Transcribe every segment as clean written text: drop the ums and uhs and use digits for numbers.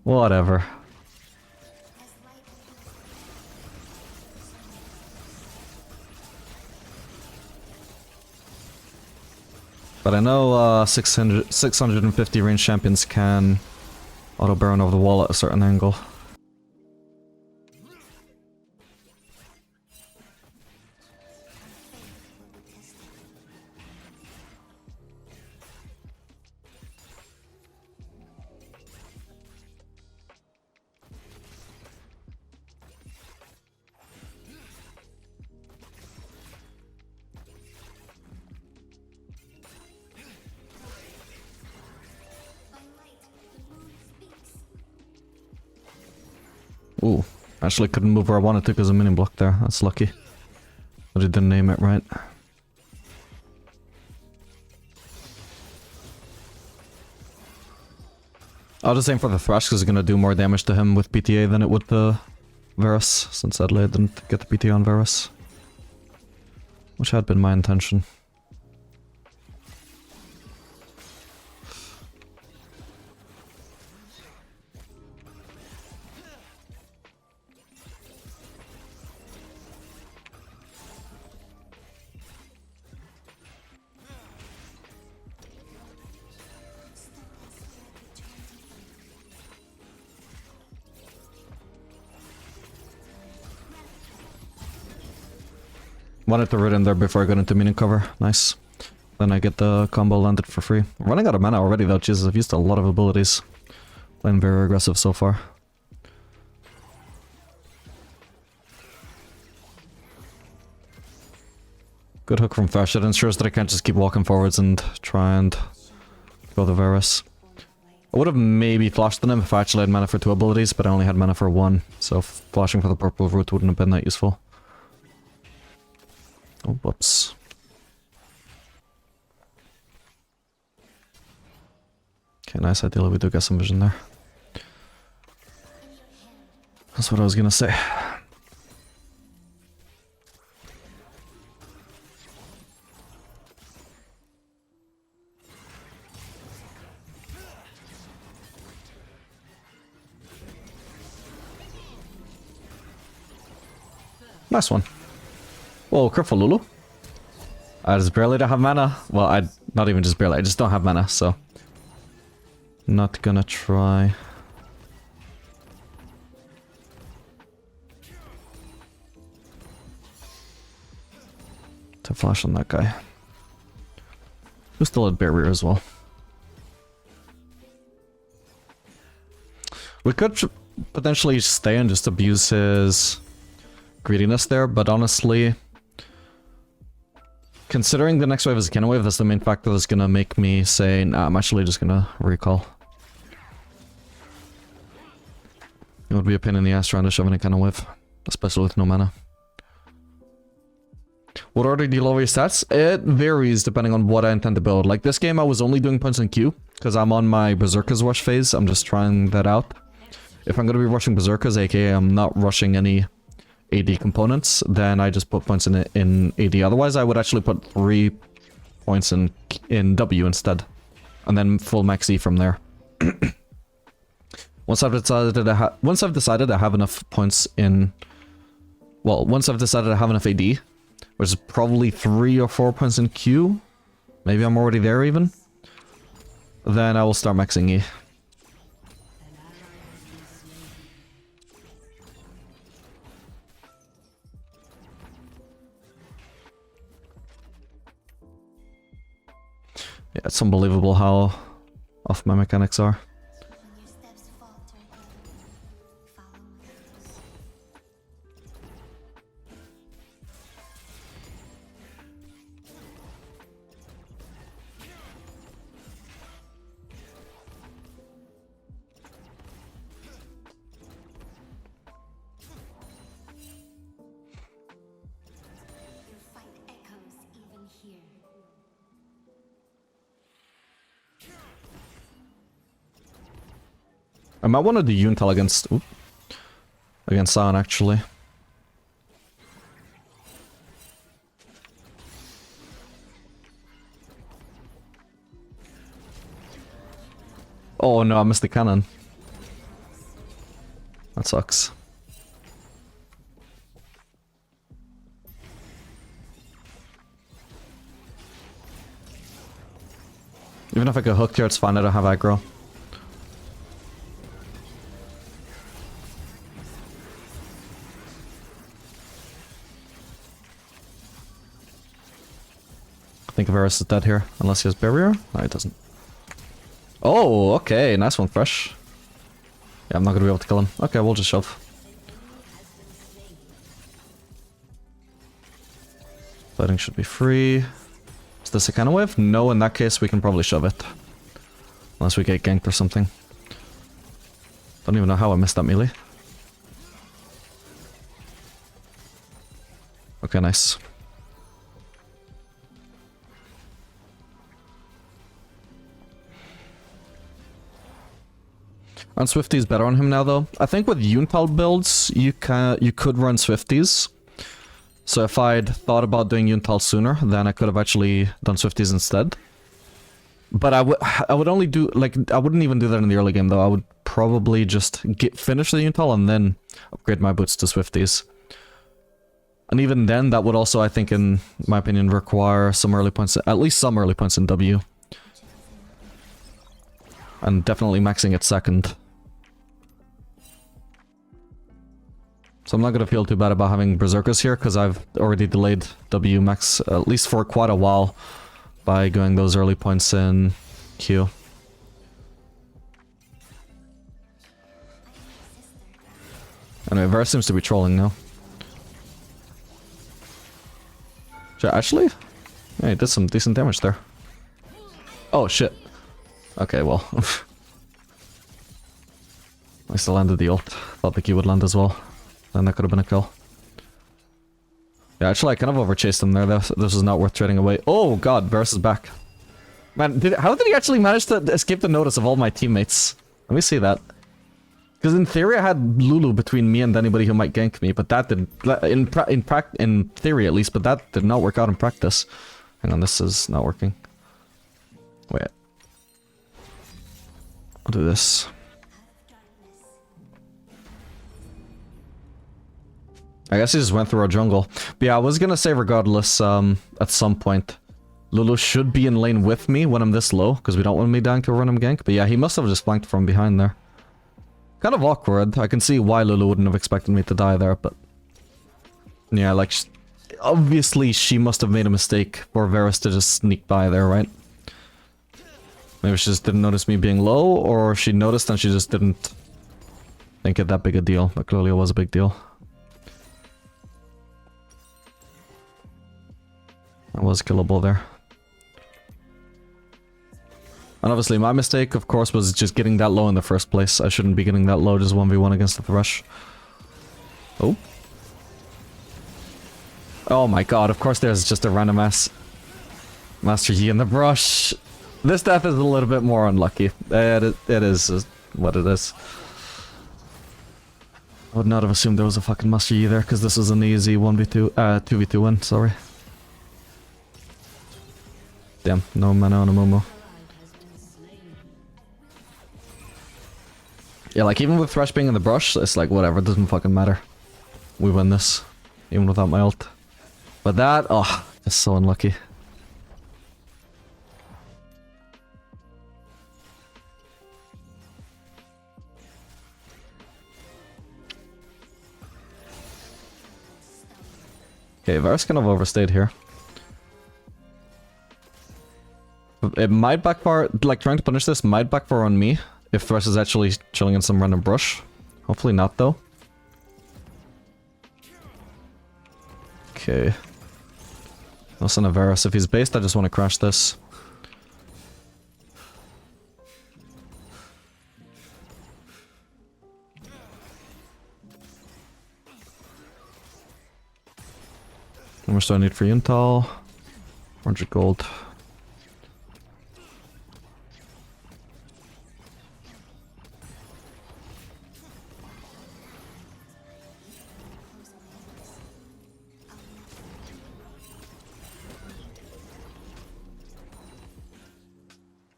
Whatever. But I know 650 range champions can auto Baron over the wall at a certain angle. Ooh, actually couldn't move where I wanted to because of minion block there. That's lucky. But I didn't name it right. I'll just aim for the Thrash because it's gonna do more damage to him with PTA than it would to Varus, since sadly I didn't get the PTA on Varus. Which had been my intention. Wanted to rid in there before I got into minion cover. Nice. Then I get the combo landed for free. I'm running out of mana already though. Jesus, I've used a lot of abilities. Playing very aggressive so far. Good hook from Thrash. It ensures that I can't just keep walking forwards and try and go the Varus. I would have maybe flashed on him if I actually had mana for 2 abilities, but I only had mana for 1. So flashing for the purple root wouldn't have been that useful. Oh, whoops. Okay, nice. Ideally, we do get some vision there. That's what I was gonna say. Nice one. Whoa, crit for Lulu. I just barely don't have mana. Well, not even just barely, I just don't have mana, so... Not gonna try. To flash on that guy. Who still had barrier as well. We could potentially stay and just abuse his greediness there, but honestly, considering the next wave is a cannon wave, that's the main factor that's gonna make me say, nah, I'm actually just gonna recall. It would be a pain in the ass trying to shove in a cannon wave, especially with no mana. What order do you lower your stats? It varies depending on what I intend to build. Like this game, I was only doing points in Q, because I'm on my Berserker's Rush phase. I'm just trying that out. If I'm gonna be rushing Berserkers, aka I'm not rushing any AD components, then I just put points in AD. Otherwise, I would actually put 3 points in W instead, and then full max E from there. Once I've decided I have enough points in, well, once I've decided I have enough AD, which is probably 3 or 4 points in Q, maybe I'm already there even, then I will start maxing E. Yeah, it's unbelievable how off my mechanics are. I might want to do Yuntal against Sion, actually. Oh no, I missed the cannon. That sucks. Even if I get hooked here, it's fine. I don't have aggro. I think Varus is dead here, unless he has barrier. No, he doesn't. Oh, okay, nice one, fresh. Yeah, I'm not gonna be able to kill him. Okay, we'll just shove. Fighting should be free. Is this a kind of wave? No, in that case we can probably shove it. Unless we get ganked or something. Don't even know how I missed that melee. Okay, nice. Run Swifties better on him now though. I think with Yuntal builds you could run Swifties. So if I'd thought about doing Yuntal sooner, then I could have actually done Swifties instead. But I would only do, like, I wouldn't even do that in the early game though. I would probably just finish the Yuntal and then upgrade my boots to Swifties. And even then, that would also, I think, in my opinion, require some early points, at least some early points in W. And definitely maxing it second. So I'm not gonna feel too bad about having Berserkers here, because I've already delayed W max, at least for quite a while, by going those early points in Q. Anyway, Varus seems to be trolling now. Actually? Yeah, he did some decent damage there. Oh, shit. Okay, well. I still landed the ult. Thought the Q would land as well. Then that could have been a kill. Yeah, actually, I kind of overchased him there. This was not worth trading away. Oh, God, Varus is back. Man, how did he actually manage to escape the notice of all my teammates? Let me see that. Because in theory, I had Lulu between me and anybody who might gank me, but that didn't... In theory, at least, but that did not work out in practice. Hang on, this is not working. Wait. I'll do this. I guess he just went through our jungle. But yeah, I was gonna say regardless, at some point, Lulu should be in lane with me when I'm this low, because we don't want me dying to a random gank. But yeah, he must have just flanked from behind there. Kind of awkward. I can see why Lulu wouldn't have expected me to die there, but... Yeah, like... Obviously, she must have made a mistake for Varus to just sneak by there, right? Maybe she just didn't notice me being low, or she noticed and she just didn't think it that big a deal. But clearly it was a big deal. I was killable there. And obviously my mistake, of course, was just getting that low in the first place. I shouldn't be getting that low just 1v1 against the Thresh. Oh. Oh my god, of course there's just a random ass Master Yi in the brush. This death is a little bit more unlucky. It is what it is. I would not have assumed there was a fucking Master Yi there, because this was an easy 2v2 win, sorry. Damn, no mana on a Momo. Yeah, like, even with Thresh being in the brush, it's like, whatever, it doesn't fucking matter. We win this, even without my ult. But that, oh, it's so unlucky. Okay, Varus kind of overstayed here. It might backfire, like, trying to punish this might backfire on me. If Thresh is actually chilling in some random brush. Hopefully not, though. Okay. No son of Varus. If he's based, I just want to crash this. How much do I need for Yuntal? 400 gold.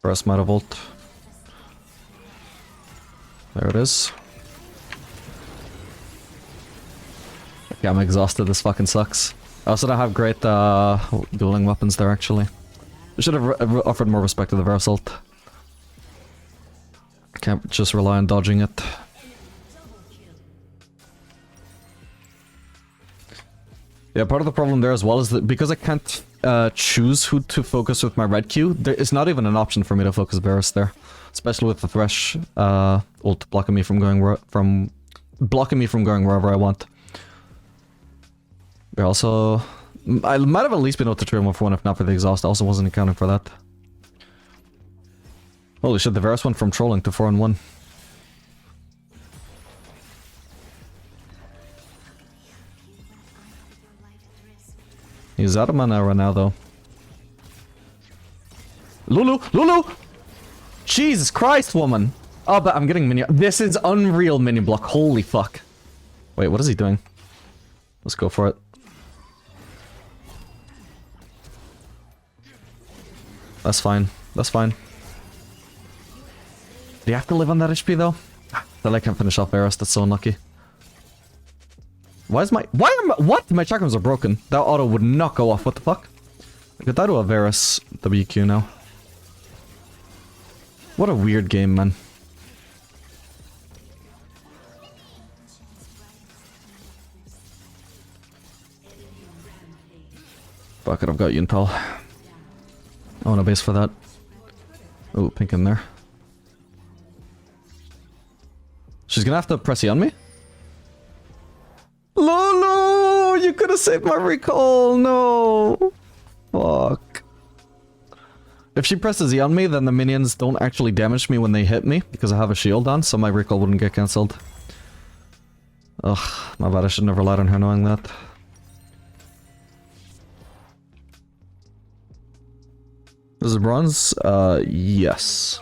Varus might have ult. There it is. Okay, I'm exhausted. This fucking sucks. I also don't have great dueling weapons there, actually. I should have offered more respect to the Varus ult. Can't just rely on dodging it. Yeah, part of the problem there as well is that because I can't choose who to focus with my red Q, there is not even an option for me to focus Varus there. Especially with the Thresh ult blocking me from going wherever I want. But also, I might have at least been able to trade 1-for-1 if not for the exhaust. I also wasn't accounting for that. Holy shit, the Varus went from trolling to 4-on-1. He's out of mana right now, though. Lulu! Lulu! Jesus Christ, woman! Oh, but I'm getting minion. This is unreal minion block. Holy fuck. Wait, what is he doing? Let's go for it. That's fine. That's fine. Do you have to live on that HP, though? That I can't finish off Varus. That's so unlucky. Why is my... What? My chakrams are broken. That auto would not go off. What the fuck? I could die to a Varus WQ now. What a weird game, man. Fuck it, I've got Yuntal. I want a base for that. Oh, pink in there. She's gonna have to press E on me? Lolo! You could have saved my recall! No! Fuck. If she presses E on me, then the minions don't actually damage me when they hit me, because I have a shield on, so my recall wouldn't get cancelled. Ugh, my bad, I should never relied on her knowing that. This is bronze? Yes.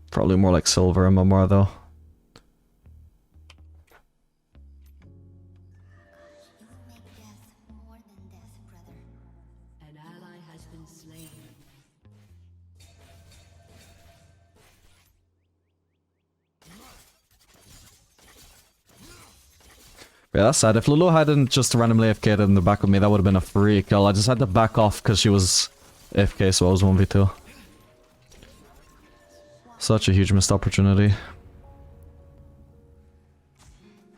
Probably more like silver MMR though. Yeah, that's sad. If Lulu hadn't just randomly AFK'd in the back of me, that would have been a free kill. I just had to back off because she was AFK, so I was 1v2. Such a huge missed opportunity.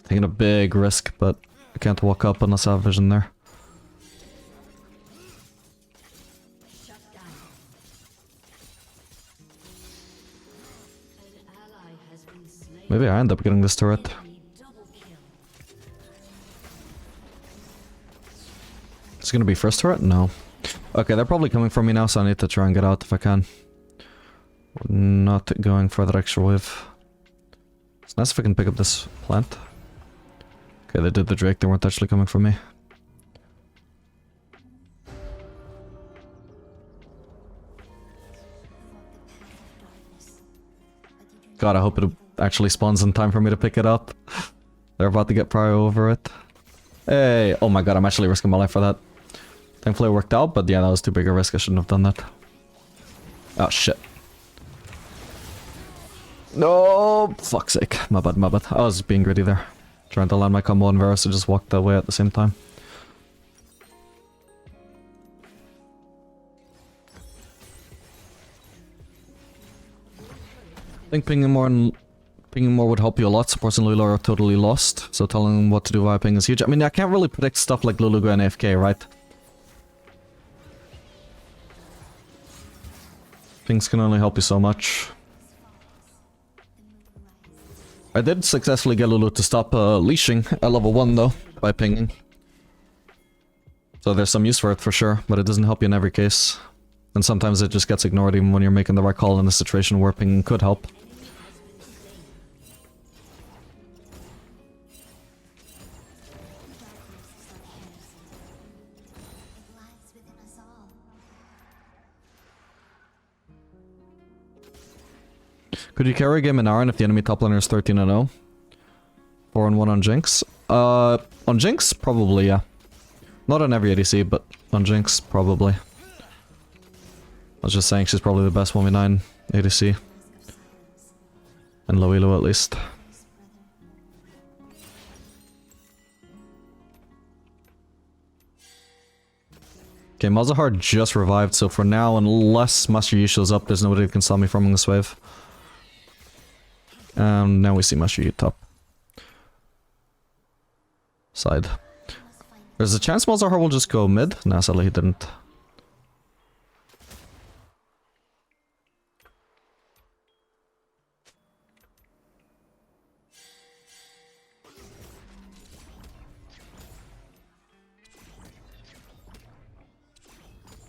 Taking a big risk, but I can't walk up unless I have vision there. Maybe I end up getting this turret. It's gonna be first turret? No. Okay, they're probably coming for me now, so I need to try and get out if I can. Not going for that extra wave. It's nice if I can pick up this plant. Okay, they did the Drake, they weren't actually coming for me. God, I hope it actually spawns in time for me to pick it up. They're about to get prior over it. Hey! Oh my god, I'm actually risking my life for that. Thankfully it worked out, but yeah, that was too big a risk. I shouldn't have done that. Oh shit. No! Fuck's sake. My bad, my bad. I was being greedy there. Trying to land my combo on Varus, so just walked that way at the same time. I think pinging more would help you a lot. Supports and Lulu are totally lost, so telling them what to do via ping is huge. I mean, I can't really predict stuff like Lulu going AFK, right? Pings can only help you so much. I did successfully get Lulu to stop leashing at level 1 though, by pinging. So there's some use for it for sure, but it doesn't help you in every case. And sometimes it just gets ignored even when you're making the right call in a situation where pinging could help. Could you carry a game in Iron if the enemy top laner is 13-0? 4-on-1 on Jinx? On Jinx? Probably, yeah. Not on every ADC, but on Jinx, probably. I was just saying she's probably the best 1v9 ADC. And low elo at least. Okay, Malzahar just revived, so for now, unless Master Yi shows up, there's nobody that can stop me from this wave. Now we see Master Yi top. Side. There's a chance Malzahar will just go mid. Nah, sadly he didn't.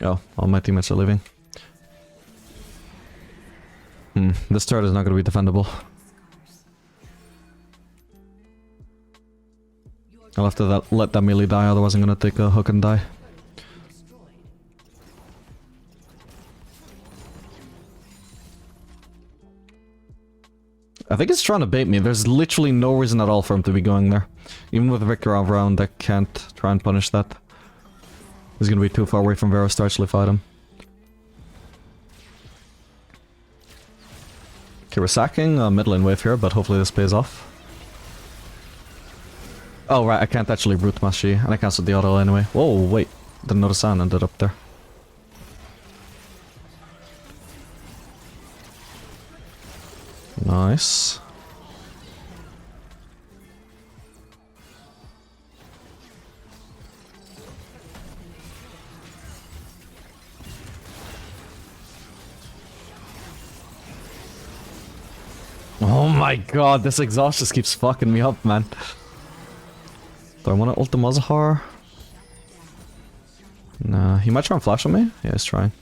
Oh, all my teammates are leaving. This turret is not going to be defendable. I'll have to let that melee die, otherwise I'm going to take a hook and die. I think it's trying to bait me. There's literally no reason at all for him to be going there. Even with Victor around, I can't try and punish that. He's gonna be too far away from Varus to actually fight him. Okay, we're sacking a mid lane wave here, but hopefully this pays off. Oh right, I can't actually root Mashi, and I cancelled the auto anyway. Whoa, wait. Didn't notice Anne ended up there. Nice. Oh my god, this exhaust just keeps fucking me up, man. Do I want to ult the Malzahar? Nah, he might try and flash on me. Yeah, he's trying.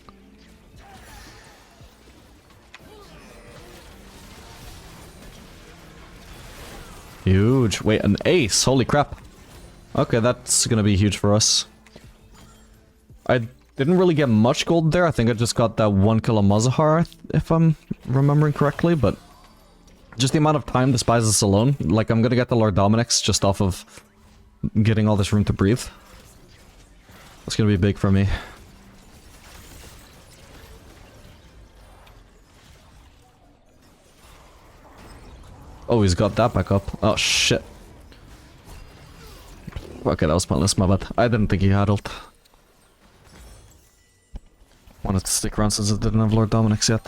Huge. Wait, an ace. Holy crap. Okay, that's gonna be huge for us. I didn't really get much gold there. I think I just got that 1 kill of Malzahar, if I'm remembering correctly, but just the amount of time this buys us alone. Like, I'm gonna get the Lord Dominic's just off of getting all this room to breathe. That's gonna be big for me. Oh, he's got that back up. Oh, shit. Okay, that was pointless, my bad. I didn't think he had ult. Wanted to stick around since it didn't have Lord Dominic's yet.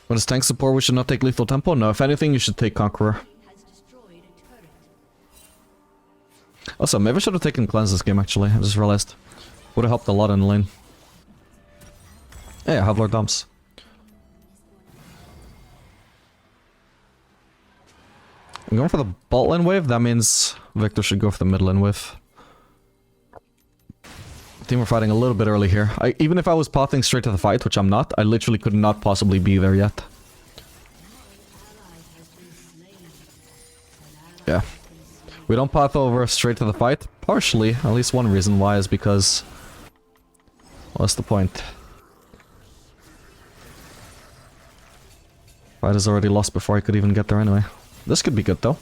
When it's tank support, we should not take lethal tempo? No, if anything, you should take Conqueror. Also, maybe I should have taken Cleanse this game, actually. I just realized. Would have helped a lot in the lane. Hey, I have Lord Doms. I'm going for the bot lane wave. That means Victor should go for the mid lane wave. Team are fighting a little bit early here. Even if I was pathing straight to the fight, which I'm not, I literally could not possibly be there yet. Yeah. We don't path over straight to the fight. Partially, at least one reason why is because... What's the point? Fight is already lost before I could even get there anyway. This could be good though.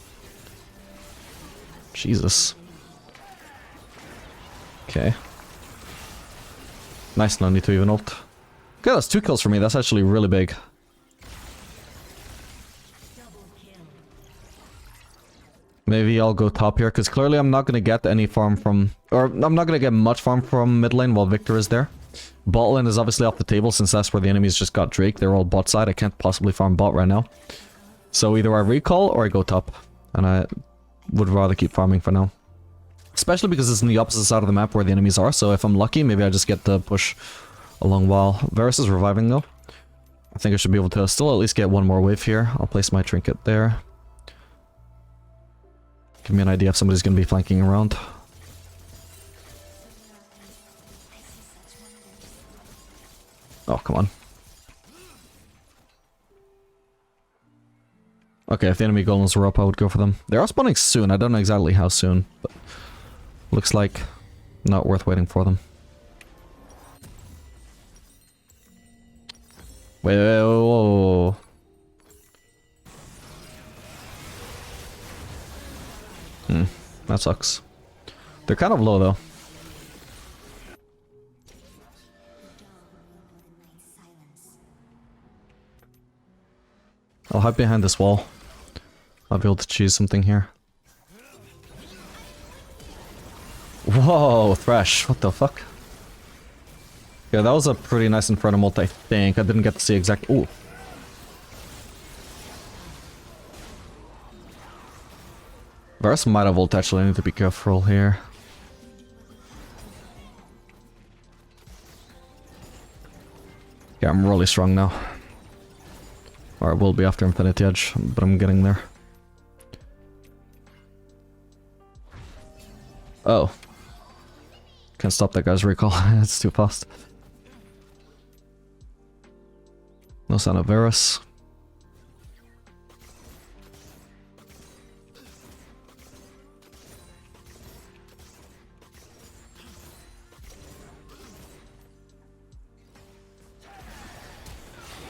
Jesus. Okay. Nice, no need to even ult. Okay, that's 2 kills for me. That's actually really big. Maybe I'll go top here, because clearly I'm not going to get any farm from... Or, I'm not going to get much farm from mid lane while Victor is there. Bot lane is obviously off the table, since that's where the enemies just got Drake. They're all bot side. I can't possibly farm bot right now. So either I recall, or I go top. And I would rather keep farming for now. Especially because it's on the opposite side of the map where the enemies are, so if I'm lucky, maybe I just get to push a long while. Varus is reviving though. I think I should be able to still at least get one more wave here. I'll place my trinket there. Give me an idea if somebody's going to be flanking around. Oh, come on. Okay, if the enemy golems were up, I would go for them. They are spawning soon. I don't know exactly how soon, but looks like not worth waiting for them. Wait, whoa. That sucks. They're kind of low though. I'll hide behind this wall. I'll be able to choose something here. Whoa, Thresh, what the fuck? Yeah, that was a pretty nice Inferno ult, I think. I didn't get to see exact. Ooh. Varus might have ult actually, I need to be careful here. Yeah, I'm really strong now. Or I will be after Infinity Edge, but I'm getting there. Oh. Can't stop that guy's recall, it's too fast. No sign of Varus.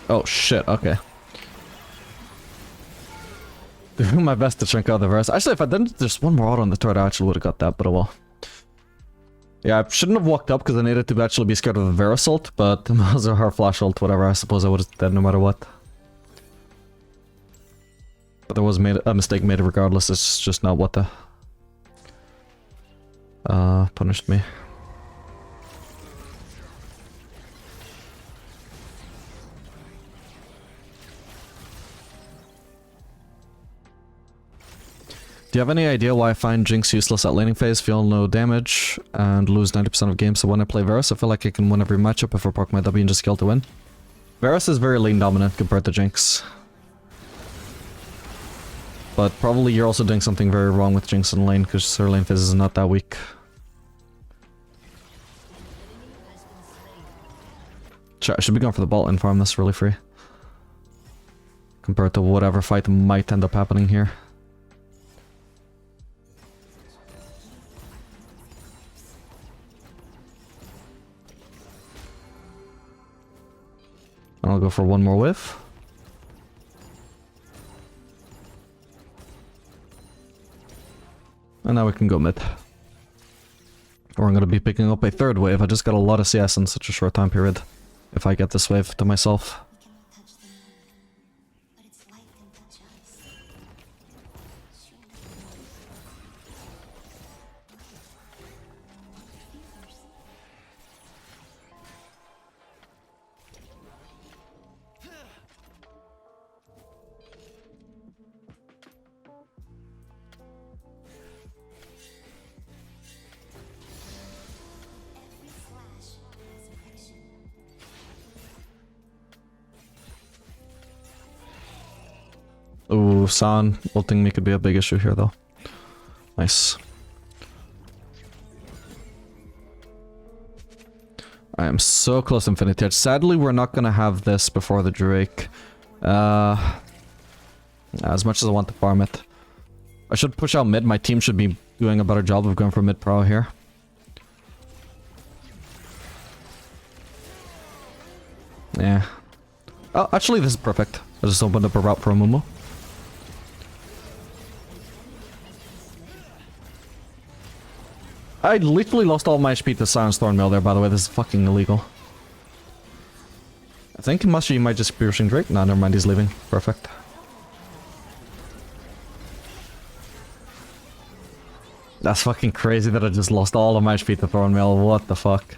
Oh shit, okay. Doing my best to shrink out the Varus. Actually, if I didn't, there's one more auto on the turret, I actually would have got that, but oh well. Yeah, I shouldn't have walked up because I needed to actually be scared of the Varus ult, but because of her flash ult, whatever, I suppose I would have dead no matter what. But there was a mistake made regardless, it's just not what the... punished me. Do you have any idea why I find Jinx useless at laning phase, feel no damage, and lose 90% of games? So when I play Varus, I feel like I can win every matchup if I park my W and just skill to win. Varus is very lane dominant compared to Jinx. But probably you're also doing something very wrong with Jinx in lane, because her lane phase is not that weak. I should be going for the bot lane farm, that's really free. Compared to whatever fight might end up happening here. And I'll go for one more whiff. And now we can go mid. Or I'm gonna be picking up a third wave. I just got a lot of CS in such a short time period. If I get this wave to myself. Ooh, San ulting me could be a big issue here though. Nice. I am so close to Infinity Edge. Sadly, we're not gonna have this before the Drake. As much as I want to farm it. I should push out mid. My team should be doing a better job of going for mid pro here. Yeah. Oh, actually this is perfect. I just opened up a route for a Mumu. I literally lost all my HP to Silence Thornmail there, by the way. This is fucking illegal. I think Mushy might just be pushing Drake. Nah, never mind, he's leaving. Perfect. That's fucking crazy that I just lost all of my HP to Thornmail. What the fuck?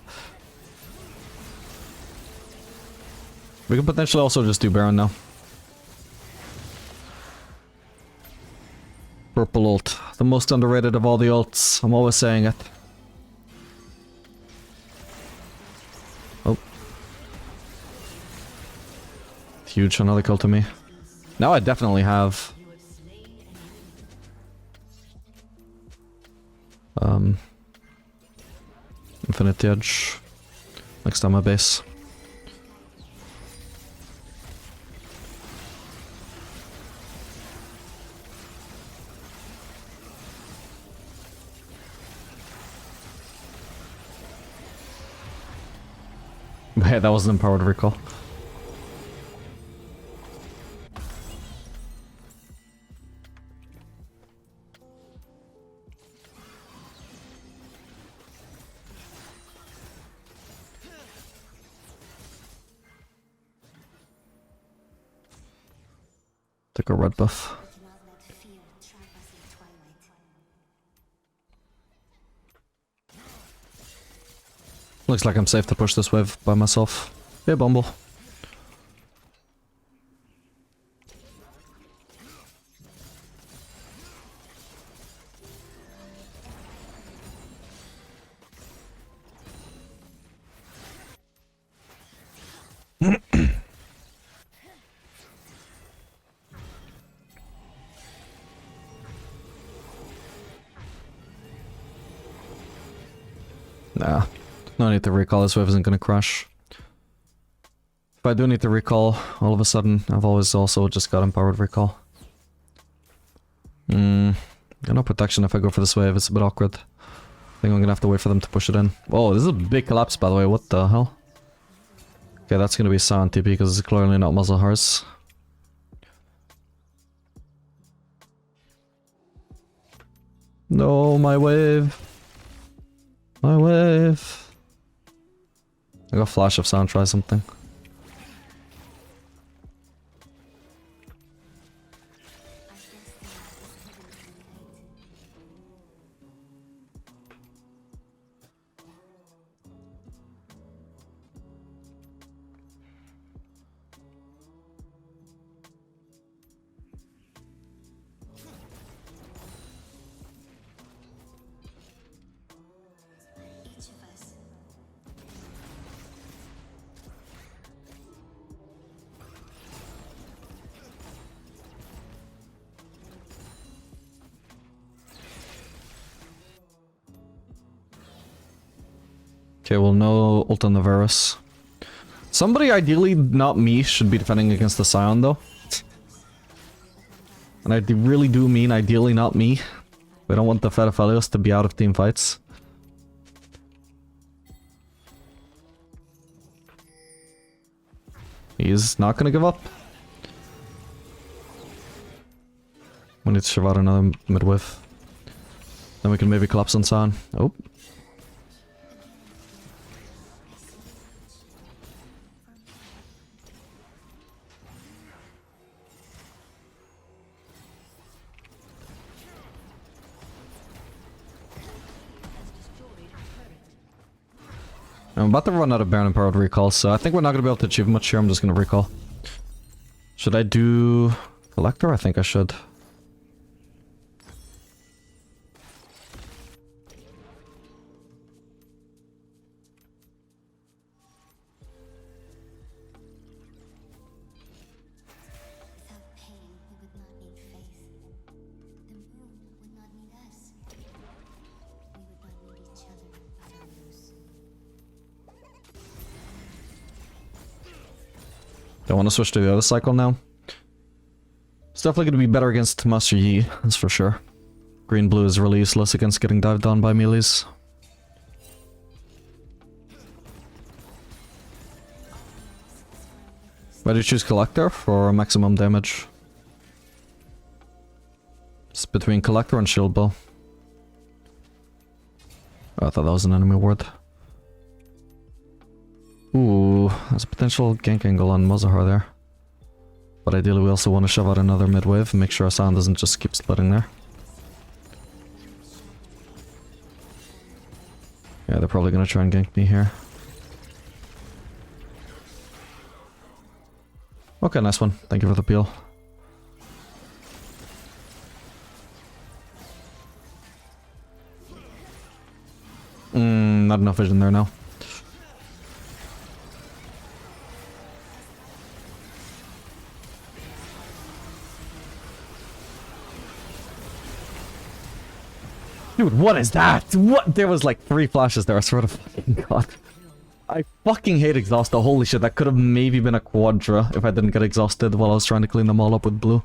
We could potentially also just do Baron now. Purple ult. The most underrated of all the ults. I'm always saying it. Oh. Huge, another kill to me. Now I definitely have... Infinity Edge. Next time my base. Hey, that was an empowered recall. Take a red buff. Looks like I'm safe to push this wave by myself. Hey, Bumble. Nah, no need to recall, this wave isn't gonna crash. If I do need to recall, all of a sudden, I've always also just got empowered recall. Got no protection if I go for this wave, it's a bit awkward. I think I'm gonna have to wait for them to push it in. Whoa, this is a big collapse by the way, what the hell? Okay, that's gonna be Silent TP because it's clearly not Muzzle Hearts. No, my wave. My wave. I got flash of sound, try something. Okay, well, no ult on the Varus. Somebody, ideally not me, should be defending against the Scion, though. And I really do mean ideally not me. We don't want the Aphelios to be out of team fights. He's not gonna give up. We need to shove out another mid-wave. Then we can maybe collapse on Scion. Oh. I'm about to run out of Baron Empowered recall, so I think we're not going to be able to achieve much here. I'm just going to recall. Should I do Collector? I think I should. I want to switch to the other cycle now. It's definitely going to be better against Master Yi, that's for sure. Green-blue is really useless against getting dived on by melees. Why do you choose Collector for maximum damage? It's between Collector and Shield Bow. Oh, I thought that was an enemy ward. Ooh, there's a potential gank angle on Muzahar there. But ideally we also want to shove out another mid-wave and make sure our sound doesn't just keep splitting there. Yeah, they're probably going to try and gank me here. Okay, nice one. Thank you for the peel. Not enough vision there now. Dude, what is that? What? There was like 3 flashes there, I swear to fucking god. I fucking hate Exhauster, holy shit, that could have maybe been a Quadra if I didn't get exhausted while I was trying to clean them all up with blue.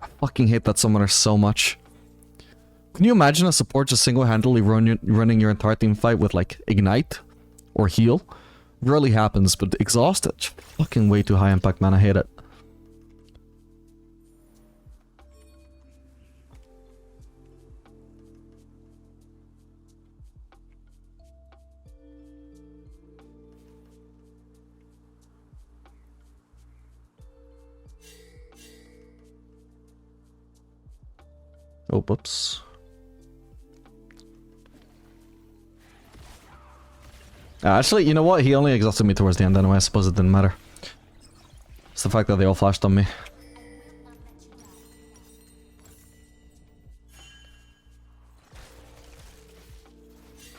I fucking hate that summoner so much. Can you imagine a support just single-handedly running your entire team fight with like Ignite? Or Heal? Rarely happens, but Exhausted, fucking way too high impact, man, I hate it. Oh, whoops. Actually, you know what? He only exhausted me towards the end anyway. I suppose it didn't matter. It's the fact that they all flashed on me.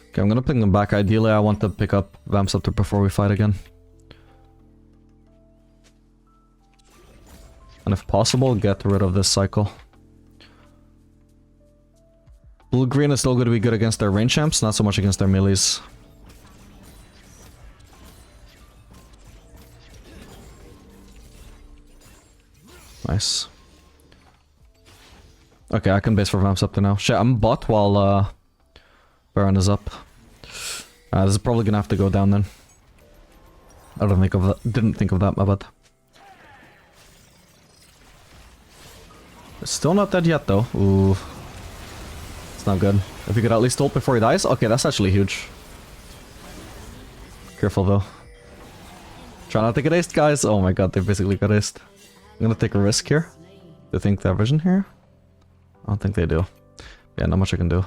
Okay, I'm gonna ping them back. Ideally, I want to pick up Vamp Scepter before we fight again. And if possible, get rid of this cycle. Blue-green is still going to be good against their range champs, not so much against their melees. Nice. Okay, I can base for Vamp Scepter now. Shit, I'm bot while Baron is up. This is probably gonna have to go down then. I don't think of that. Didn't think of that, my bad. It's still not dead yet though. Ooh. It's not good. If you could at least ult before he dies. Okay, that's actually huge. Careful though. Try not to get aced, guys. Oh my god, they basically got aced. I'm gonna take a risk here. They think they have vision here? I don't think they do. Yeah, not much I can do.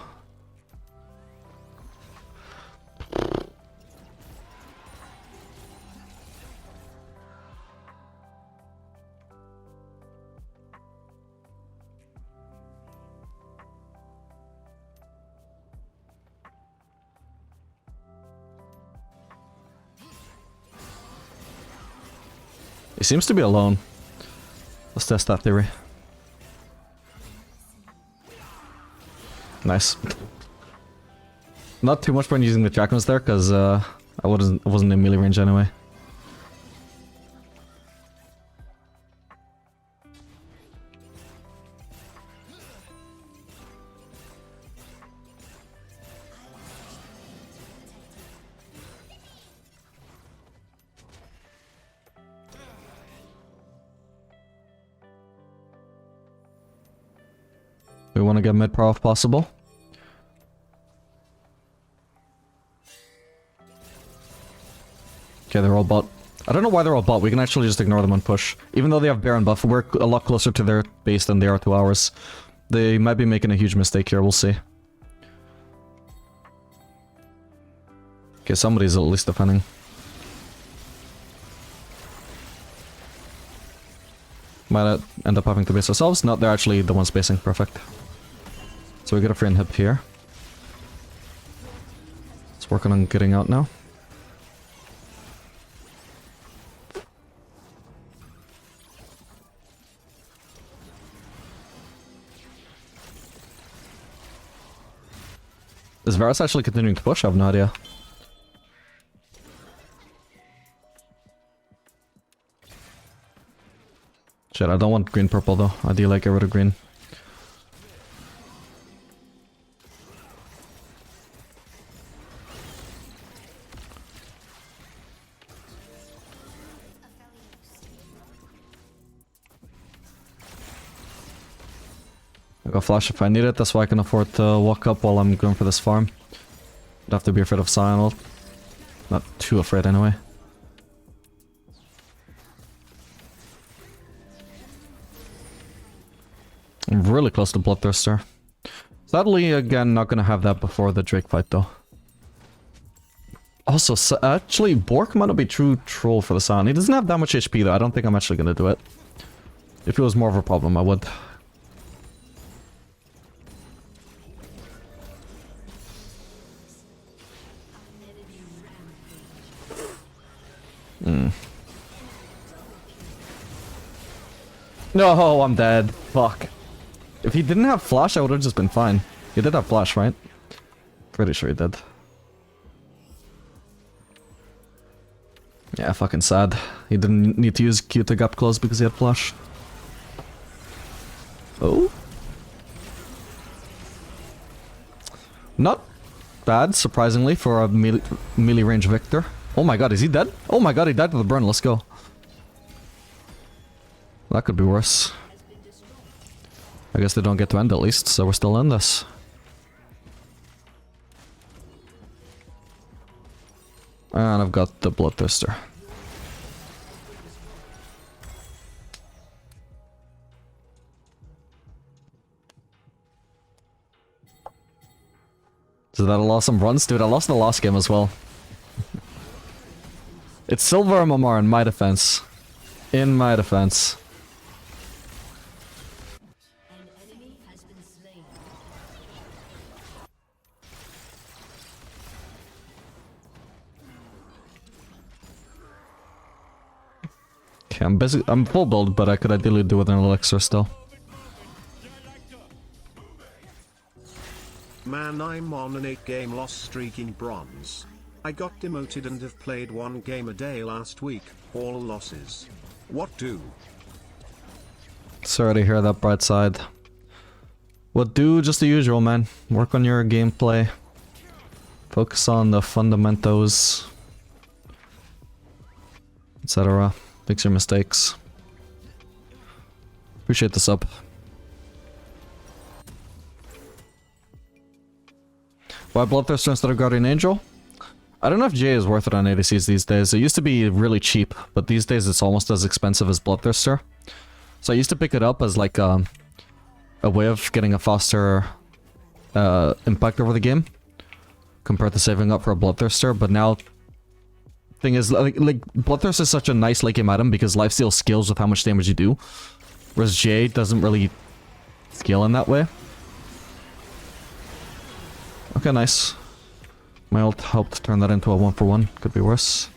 He seems to be alone. Let's test that theory. Nice. Not too much point using the Dragons there, because I wasn't in melee range anyway. We want to get mid pro if possible. Okay, they're all bot. I don't know why they're all bot. We can actually just ignore them and push. Even though they have Baron buff, we're a lot closer to their base than they are to ours. They might be making a huge mistake here, we'll see. Okay, somebody's at least defending. Might end up having to base ourselves. No, they're actually the ones spacing. Perfect. So we get a free inhib here. It's working on getting out now. Is Varus actually continuing to push? I have no idea. Shit, I don't want green-purple though. I do like get rid of green. I got flash if I need it, that's why I can afford to walk up while I'm going for this farm. I'd have to be afraid of Sion ult. Not too afraid anyway. I'm really close to Bloodthirster. Sadly, again, not gonna have that before the Drake fight though. Also, actually, Bork might not be true troll for the Sion. He doesn't have that much HP though, I don't think I'm actually gonna do it. If it was more of a problem, I would. No, I'm dead. Fuck. If he didn't have flash, I would have just been fine. He did have flash, right? Pretty sure he did. Yeah, fucking sad. He didn't need to use Q to gap close because he had flash. Oh? Not bad, surprisingly, for a melee range Victor. Oh my god, is he dead? Oh my god, he died to the burn. Let's go. That could be worse. I guess they don't get to end at least, so we're still in this. And I've got the Bloodthirster. Is that a loss on bronze? Dude, I lost the last game as well. It's silver MMR in my defense. In my defense. Okay, I'm full build, but I could ideally do with an elixir still. Man, I'm on an 8-game loss streak in bronze. I got demoted and have played 1 game a day last week, all losses. What do? Sorry to hear that, bright side. What do? Just the usual, man. Work on your gameplay. Focus on the fundamentals. Etc. Fix your mistakes. Appreciate the sub. Why Bloodthirster instead of Guardian Angel? I don't know if J is worth it on ADCs these days. It used to be really cheap, but these days it's almost as expensive as Bloodthirster. So I used to pick it up as like a way of getting a faster impact over the game compared to saving up for a Bloodthirster, but now thing is like Bloodthirster is such a nice late game item because lifesteal scales with how much damage you do, whereas J doesn't really scale in that way. Okay, nice. My ult helped turn that into a 1-for-1. Could be worse.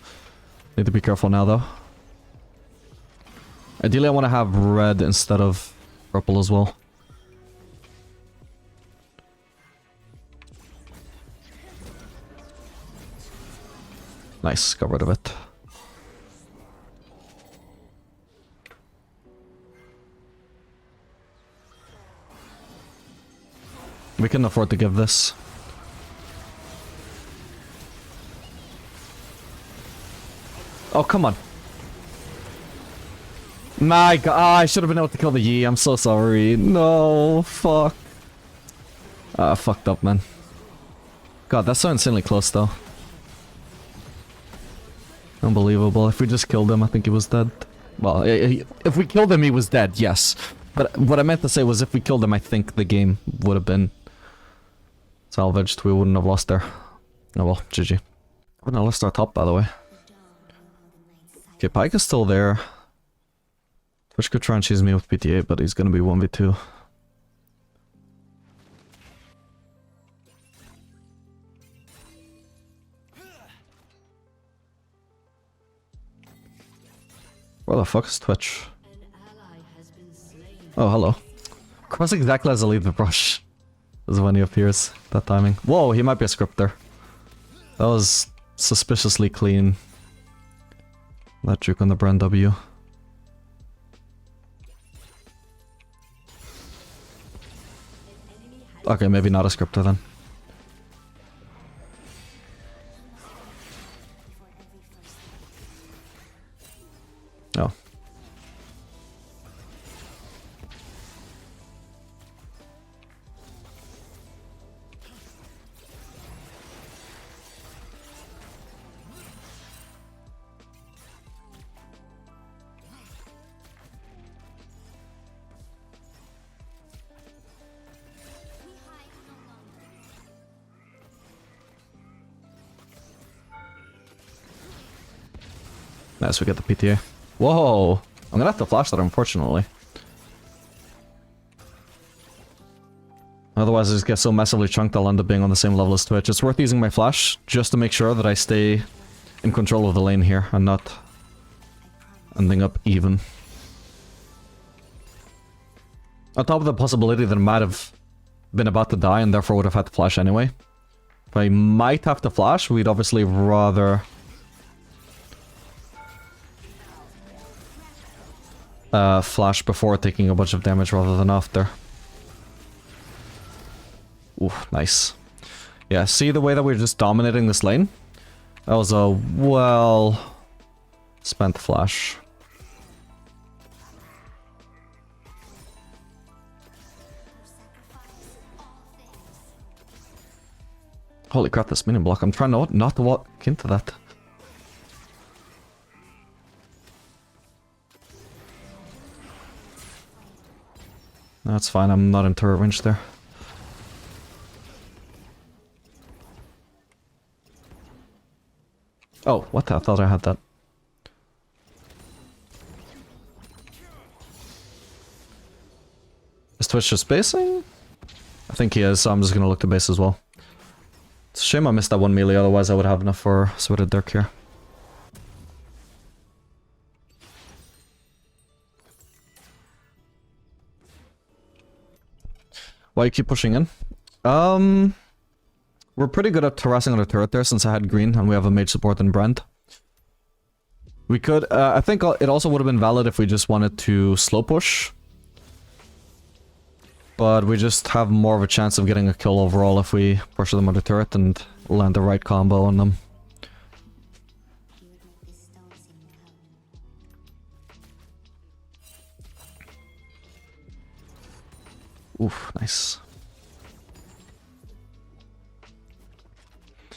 Need to be careful now, though. Ideally, I want to have red instead of purple as well. Nice, got rid of it. We can afford to give this. Oh, come on. My god, I should have been able to kill the Yi. I'm so sorry. No, fuck. Fucked up, man. God, that's so insanely close, though. Unbelievable. If we just killed him, I think he was dead. Well, if we killed him, he was dead, yes. But what I meant to say was if we killed him, I think the game would have been salvaged. We wouldn't have lost there. Oh well, GG. We're gonna list our top, by the way. Okay, Pyke is still there. Twitch could try and cheese me with PTA, but he's gonna be 1v2. Where the fuck is Twitch? Oh, hello. Cross exactly as I leave the brush. Is when he appears. That timing. Whoa, he might be a scripter. That was suspiciously clean. That juke on the brand W. Okay, maybe not a scripter then. Oh. Nice, we get the PTA. Whoa! I'm gonna have to flash that, unfortunately. Otherwise, I just get so massively chunked I'll end up being on the same level as Twitch. It's worth using my flash just to make sure that I stay in control of the lane here and not ending up even. On top of the possibility that I might have been about to die and therefore would have had to flash anyway. If I might have to flash, we'd obviously rather flash before taking a bunch of damage rather than after. Ooh, nice. Yeah, see the way that we're just dominating this lane? That was a well spent flash. Holy crap, this minion block. I'm trying not to walk into that. That's fine, I'm not in turret range there. Oh, what the? I thought I had that. Is Twitch just basing? I think he is, so I'm just gonna look to base as well. It's a shame I missed that one melee, otherwise I would have enough for Sweated Dirk here. Why you keep pushing in? We're pretty good at harassing on the turret there since I had green and we have a mage support in Brand. We could, I think it also would have been valid if we just wanted to slow push. But we just have more of a chance of getting a kill overall if we pressure them on the turret and land the right combo on them. Oof, nice.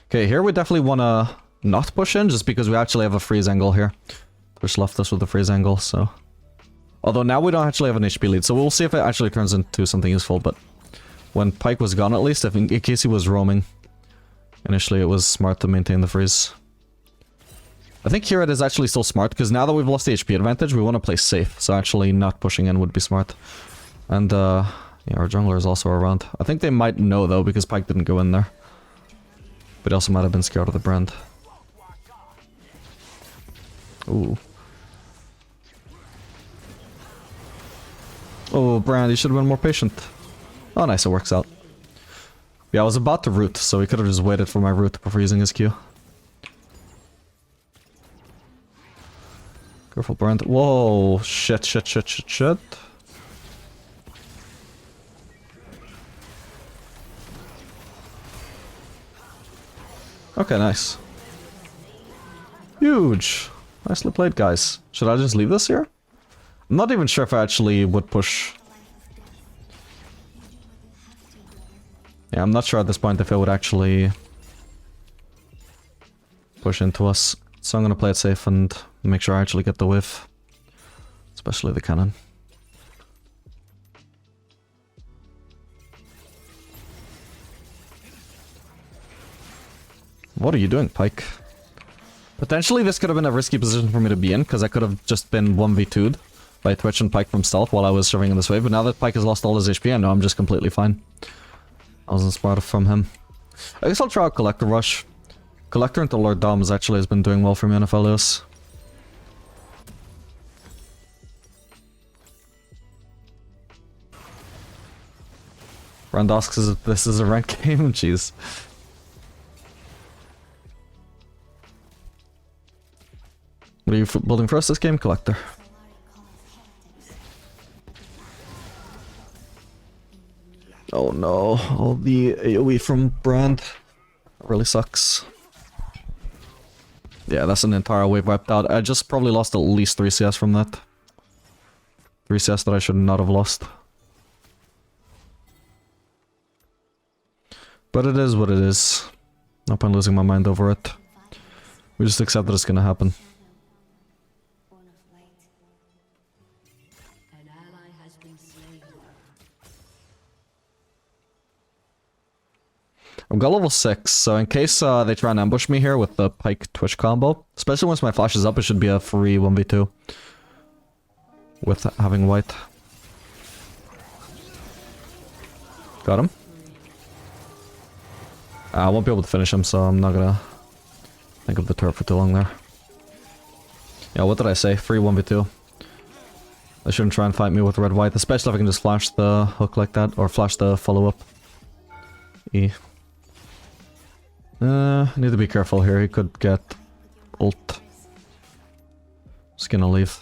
Okay, here we definitely want to not push in, just because we actually have a freeze angle here. Twitch left us with a freeze angle, so... Although now we don't actually have an HP lead, so we'll see if it actually turns into something useful, but... When Pyke was gone at least, if in case he was roaming, initially it was smart to maintain the freeze. I think here it is actually still smart, because now that we've lost the HP advantage, we want to play safe, so actually not pushing in would be smart. And, yeah, our jungler is also around. I think they might know, though, because Pyke didn't go in there. But he also might have been scared of the brand. Ooh. Oh, Brand, you should have been more patient. Oh, nice, it works out. Yeah, I was about to root, so he could have just waited for my root before using his Q. Careful, Brand. Whoa, shit. Okay, nice. Huge. Nicely played, guys. Should I just leave this here? I'm not even sure if I actually would push. Yeah, I'm not sure at this point if it would actually push into us. So I'm gonna play it safe and make sure I actually get the whiff. Especially the cannon. What are you doing, Pyke? Potentially this could have been a risky position for me to be in, because I could have just been 1v2'd by Twitch and Pyke from stealth while I was serving in this wave, but now that Pyke has lost all his HP, I know I'm just completely fine. I wasn't smart from him. I guess I'll try out Collector Rush. Collector into Lord Doms actually has been doing well for me on Aphelios. Randosk says this is a ranked game, jeez. What are you building first this game, Collector? Oh no, all the AoE from Brand. That really sucks. Yeah, that's an entire wave wiped out. I just probably lost at least 3 CS from that. 3 CS that I should not have lost. But it is what it is. No point losing my mind over it. We just accept that it's gonna happen. I've got level 6, so in case they try and ambush me here with the Pyke Twitch combo, especially once my flash is up, it should be a free 1v2 with having white. Got him. I won't be able to finish him, so I'm not gonna think of the turret for too long there. Yeah, what did I say? Free 1v2. They shouldn't try and fight me with red-white, especially if I can just flash the hook like that, or flash the follow-up. E. Need to be careful here, he could get ult. Just gonna leave.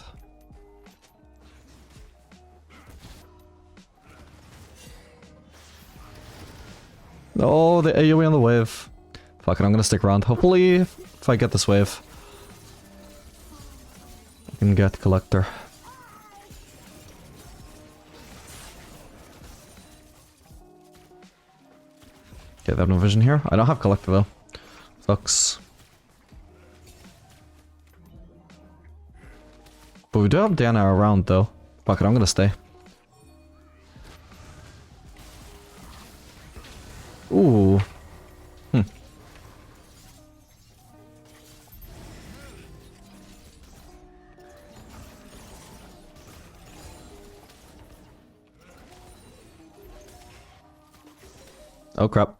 Oh, the AoE on the wave. Fuck it, I'm gonna stick around. Hopefully, if I get this wave, I can get Collector. Okay, they have no vision here. I don't have Collector though. Sucks. But we do have Diana around though. Fuck it, I'm gonna stay. Ooh. Oh crap.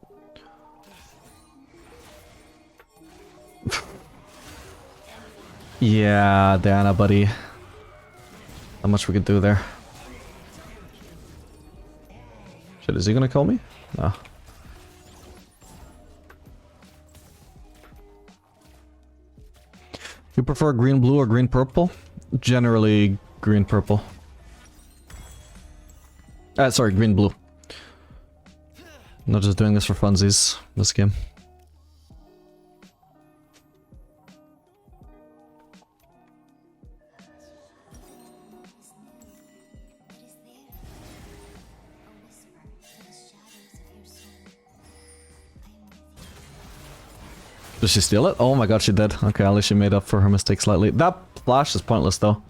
Yeah, Diana, buddy. Not much we could do there. Shit, is he gonna kill me? No. You prefer green blue or green purple? Generally green purple. Sorry, green blue. Not just doing this for funsies, this game. Did she steal it? Oh my god, she did. Okay, at least she made up for her mistake slightly. That flash is pointless though.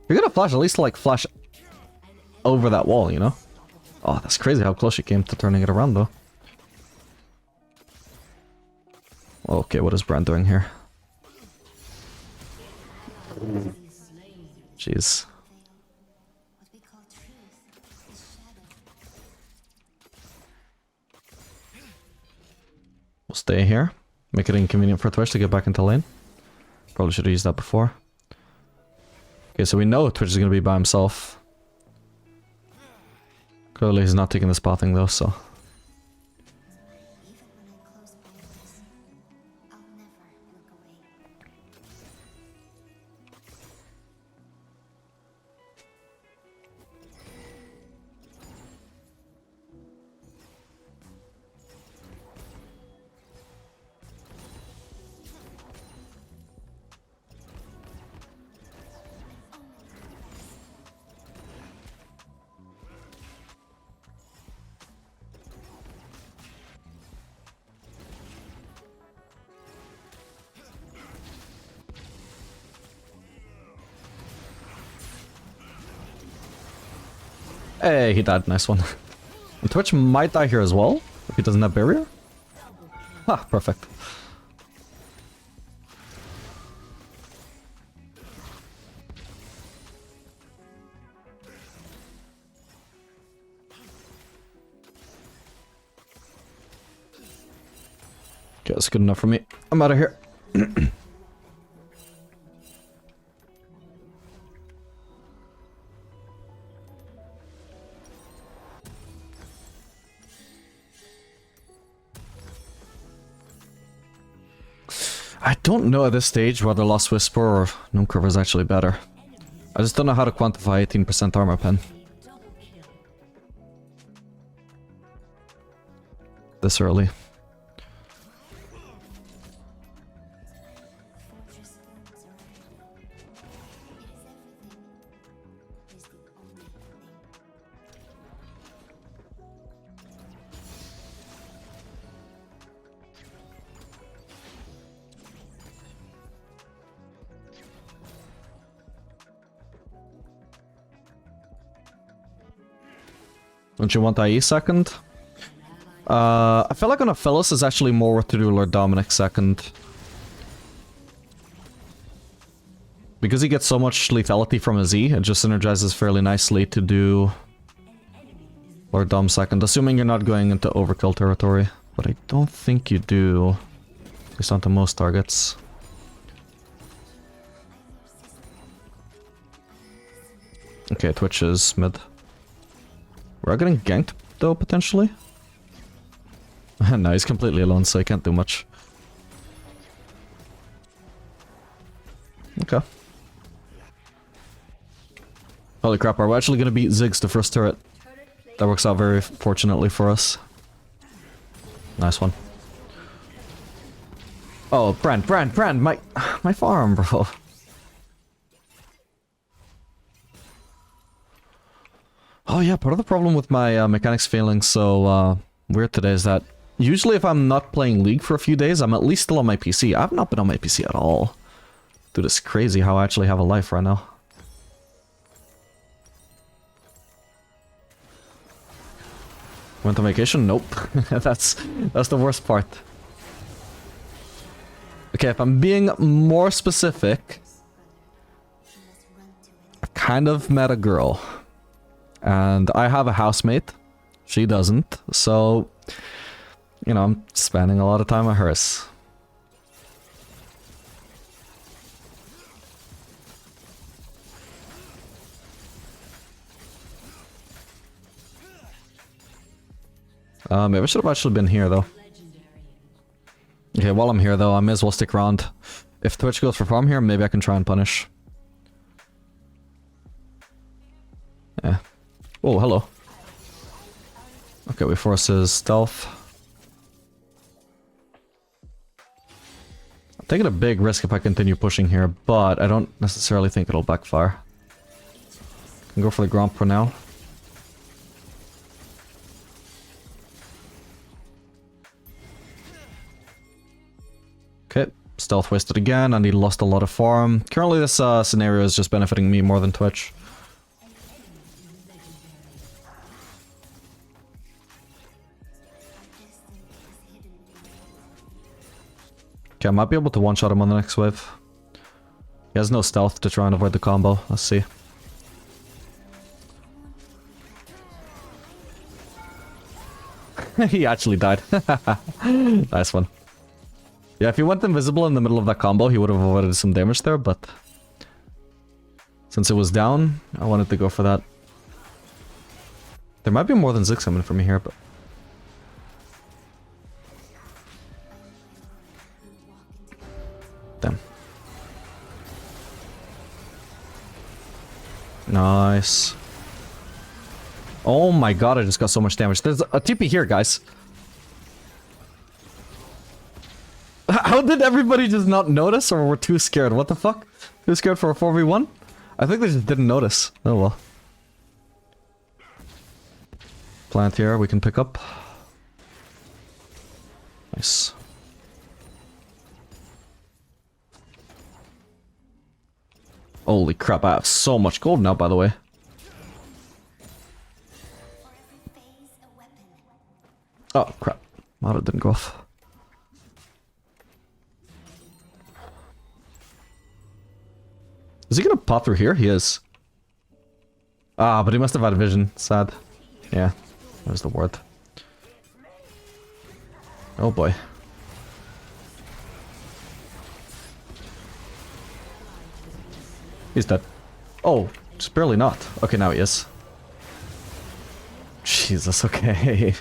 You're gonna flash, at least like flash over that wall, you know? Oh, that's crazy how close she came to turning it around though. Okay, what is Brand doing here? Jeez. We'll stay here. Make it inconvenient for Twitch to get back into lane. Probably should have used that before. Okay, so we know Twitch is going to be by himself. Clearly he's not taking the spot thing though, so... Hey, he died. Nice one. And Twitch might die here as well, if he doesn't have barrier. Ah, perfect. Okay, that's good enough for me. I'm out of here. I don't know at this stage whether Lost Whisper or Noomcurve is actually better. I just don't know how to quantify 18% armor pen. This early. Don't you want IE second? I feel like on Aphelios is actually more worth to do Lord Dominic second. Because he gets so much lethality from his E, it just synergizes fairly nicely to do Lord Dom second, assuming you're not going into overkill territory. But I don't think you do, at least onto most targets. Okay, Twitch is mid. We're getting ganked, though, potentially. No, he's completely alone, so he can't do much. Okay. Holy crap, are we actually gonna beat Ziggs the first turret? That works out very fortunately for us. Nice one. Oh, Brand, my farm, bro. Oh yeah, part of the problem with my mechanics failing so weird today is that usually if I'm not playing League for a few days, I'm at least still on my PC. I've not been on my PC at all. Dude, it's crazy how I actually have a life right now. Went on vacation? Nope. That's the worst part. Okay, if I'm being more specific, I kind of met a girl. And I have a housemate. She doesn't. So You know, I'm spending a lot of time on hers. Maybe I should have actually been here, though. Okay, while I'm here, though, I may as well stick around. If Twitch goes for farm here, maybe I can try and punish. Yeah. Oh, hello. Okay, we force his stealth. I'm taking a big risk if I continue pushing here, but I don't necessarily think it'll backfire. Can go for the Gromp for now. Okay, stealth wasted again, and he lost a lot of farm. Currently this scenario is just benefiting me more than Twitch. Okay, I might be able to one-shot him on the next wave. He has no stealth to try and avoid the combo. Let's see. He actually died. Nice one. Yeah, if he went invisible in the middle of that combo, he would have avoided some damage there, but... since it was down, I wanted to go for that. There might be more than Ziggs coming from me here, but... damn. Nice. Oh my god, I just got so much damage. There's a TP here, guys. How did everybody just not notice, or were too scared? What the fuck? Too scared for a 4v1? I think they just didn't notice. Oh well. Plant here, we can pick up. Nice. Holy crap, I have so much gold now, by the way. Oh crap, auto didn't go off. Is he gonna pop through here? He is. Ah, but he must have had a vision. Sad. Yeah, that was the word. Oh boy. He's dead. Oh, just barely not. Okay, now he is. Jesus, okay.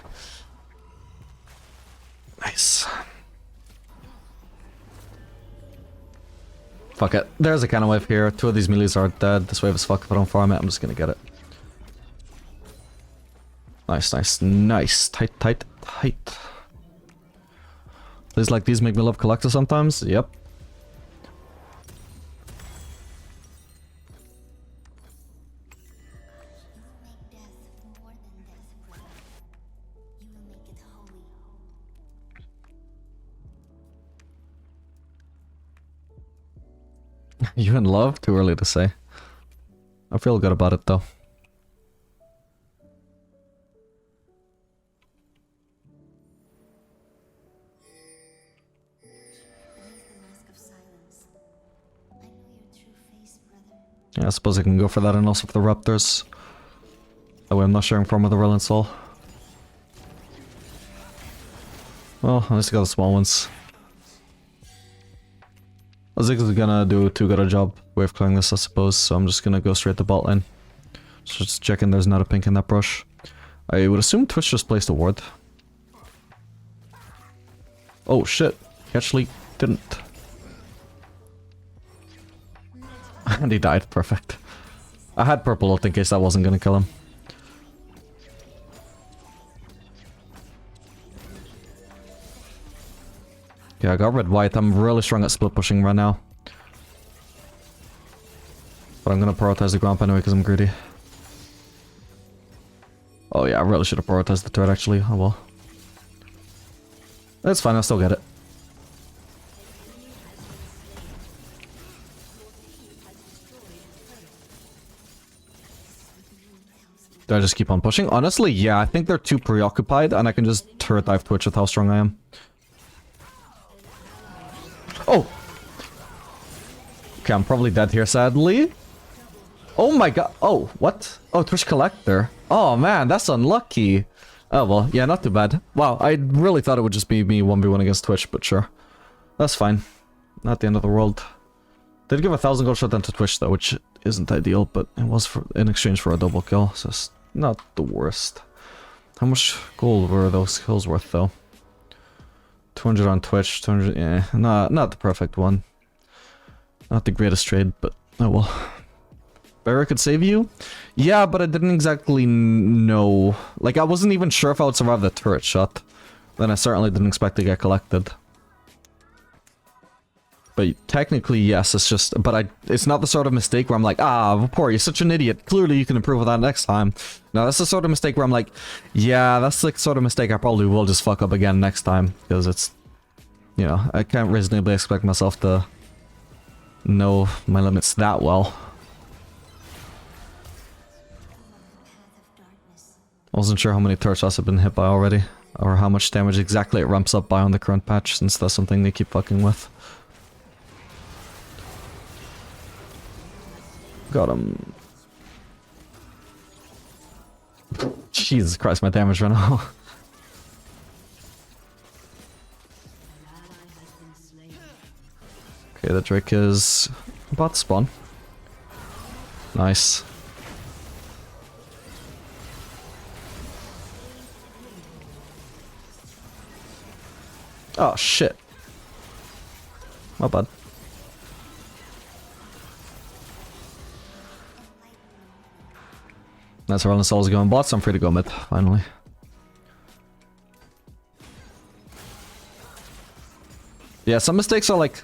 Nice. Fuck it. There's a cannon wave here. Two of these melees are dead. This wave is fucked if I don't farm it. I'm just gonna get it. Nice, nice, nice. Tight, tight, tight. Plays like these make me love Collector sometimes. Yep. You in love? Too early to say. I feel good about it though. Yeah, I suppose I can go for that and also for the Raptors. That way I'm not sharing farm with the Relent Soul. Well, at least I got the small ones. Ziggs is gonna do too good a job wave clearing this, I suppose, so I'm just gonna go straight to bot lane. Just checking there's not a pink in that brush. I would assume Twitch just placed a ward. Oh shit, he actually didn't. And he died, perfect. I had purple ult in case that wasn't gonna kill him. Yeah, I got red white. I'm really strong at split pushing right now. But I'm gonna prioritize the Gromp anyway because I'm greedy. Oh yeah, I really should have prioritized the turret actually. Oh well. That's fine, I'll still get it. Do I just keep on pushing? Honestly, yeah, I think they're too preoccupied and I can just turret dive Twitch with how strong I am. Oh! Okay, I'm probably dead here, sadly. Oh my god. Oh, what? Oh, Twitch Collector. Oh man, that's unlucky. Oh, well, yeah, not too bad. Wow, I really thought it would just be me 1v1 against Twitch, but sure. That's fine. Not the end of the world. Did give a 1,000 gold shot down to Twitch, though, which isn't ideal, but it was in exchange for a double kill, so it's not the worst. How much gold were those kills worth, though? 200 on Twitch, 200, yeah, not the perfect one. Not the greatest trade, but oh well. Barrier could save you? Yeah, but I didn't exactly know. Like, I wasn't even sure if I would survive the turret shot. Then I certainly didn't expect to get collected. But technically, yes, it's just... But it's not the sort of mistake where I'm like, ah, poor, you're such an idiot. Clearly you can improve with that next time. No, that's the sort of mistake where I'm like, yeah, that's the sort of mistake I probably will just fuck up again next time. Because it's... You know, I can't reasonably expect myself to know my limits that well. I wasn't sure how many turret shots have been hit by already, or how much damage exactly it ramps up by on the current patch, since that's something they keep fucking with. Got him. Jesus Christ, my damage ran out. Okay, the Drake is about to spawn. Nice. Oh shit. My bad. That's where all the souls going bots, I'm free to go mid, finally. Yeah, some mistakes are like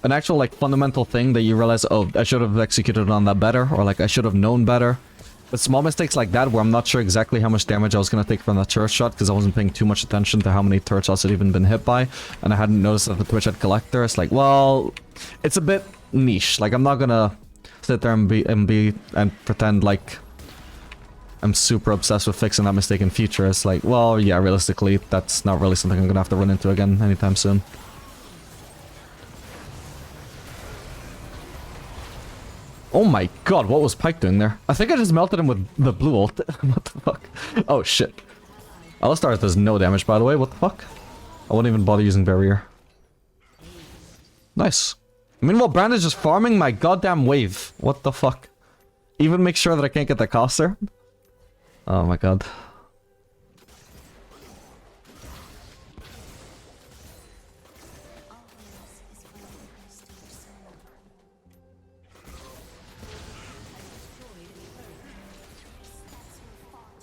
an actual like fundamental thing that you realize, oh, I should have executed on that better, or like I should have known better. But small mistakes like that, where I'm not sure exactly how much damage I was going to take from that turret shot, because I wasn't paying too much attention to how many turret shots had even been hit by, and I hadn't noticed that the Twitch had collector. It's like, well, it's a bit niche. Like, I'm not gonna sit there and pretend like I'm super obsessed with fixing that mistake in future. It's like, well, yeah, realistically, that's not really something I'm gonna have to run into again anytime soon. Oh my god, what was Pyke doing there? I think I just melted him with the blue ult. What the fuck? Oh shit. Alistar does no damage, by the way. What the fuck? I wouldn't even bother using barrier. Nice. Meanwhile, Brand is just farming my goddamn wave. What the fuck? Even make sure that I can't get the caster. Oh my god.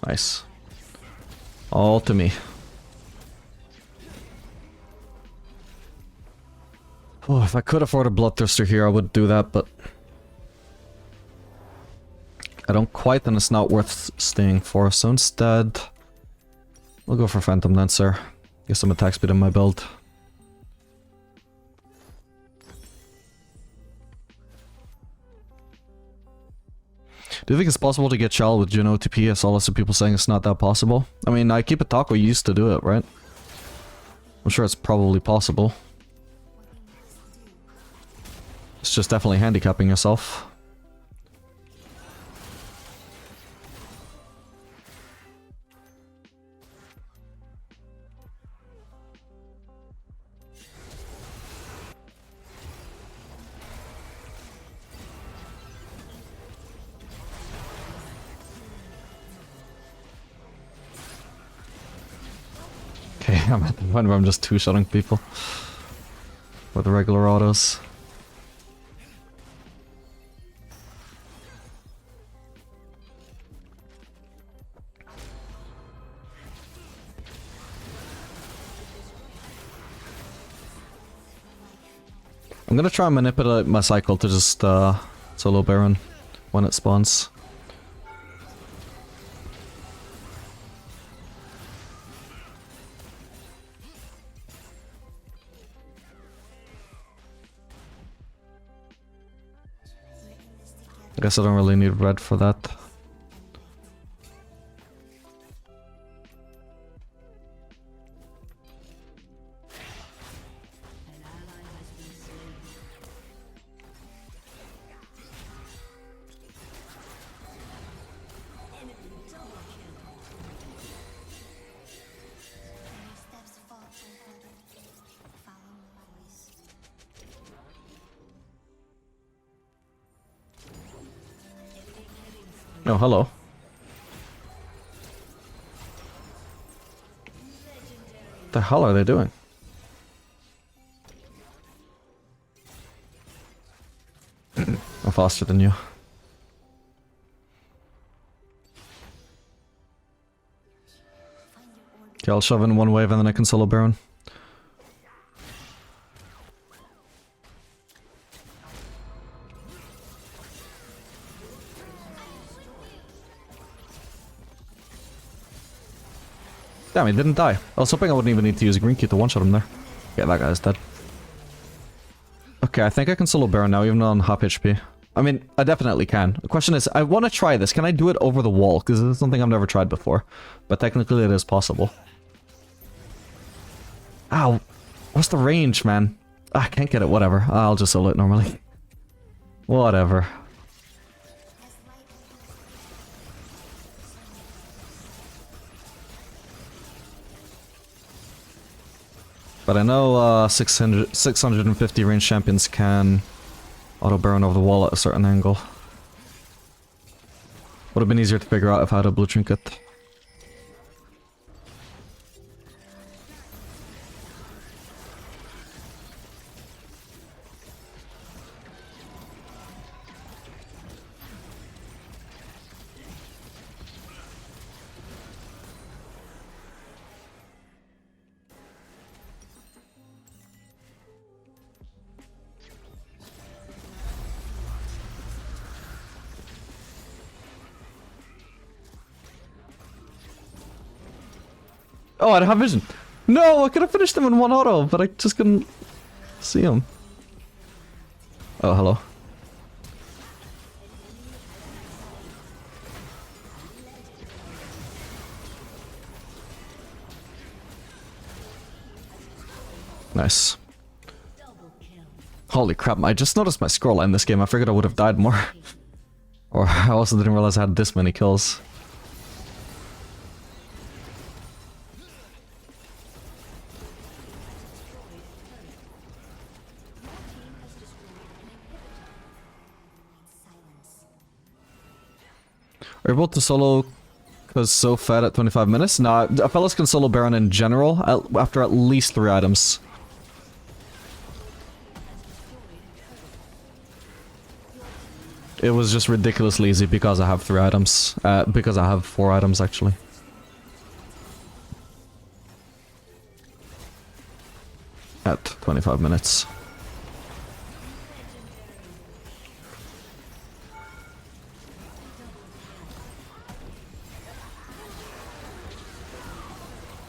Nice. All to me. Oh, if I could afford a Bloodthirster here, I would do that, but I don't quite, and it's not worth staying for. So instead, we'll go for Phantom Dancer. Get some attack speed in my build. Do you think it's possible to get Shell with Jhin OTP? I saw lots of people saying it's not that possible. I mean, I keep it Taco used to do it, right? I'm sure it's probably possible. It's just definitely handicapping yourself. Okay, I'm at the point where I'm just two-shotting people with the regular autos. I'm gonna try and manipulate my cycle to just solo Baron when it spawns. I guess I don't really need red for that. Oh, hello. What the hell are they doing? I'm faster than you. Okay, I'll shove in one wave and then I can solo Baron. Damn, he didn't die. I was hoping I wouldn't even need to use Green Key to one-shot him there. Yeah, that guy's dead. Okay, I think I can solo Baron now, even on half HP. I mean, I definitely can. The question is, I want to try this. Can I do it over the wall? Because it's something I've never tried before. But technically it is possible. Ow. What's the range, man? I can't get it, whatever. I'll just solo it normally. Whatever. But I know 650 range champions can auto Baron over the wall at a certain angle. Would have been easier to figure out if I had a blue trinket. Oh, I don't have vision. No, I could have finished him in one auto, but I just couldn't see him. Oh, hello. Nice. Holy crap, I just noticed my scroll in this game. I figured I would have died more. Or I also didn't realize I had this many kills. Are you able to solo because so fed at 25 minutes? Nah, Aphelios can solo Baron in general after at least 3 items. It was just ridiculously easy because I have 3 items. Because I have 4 items actually. At 25 minutes.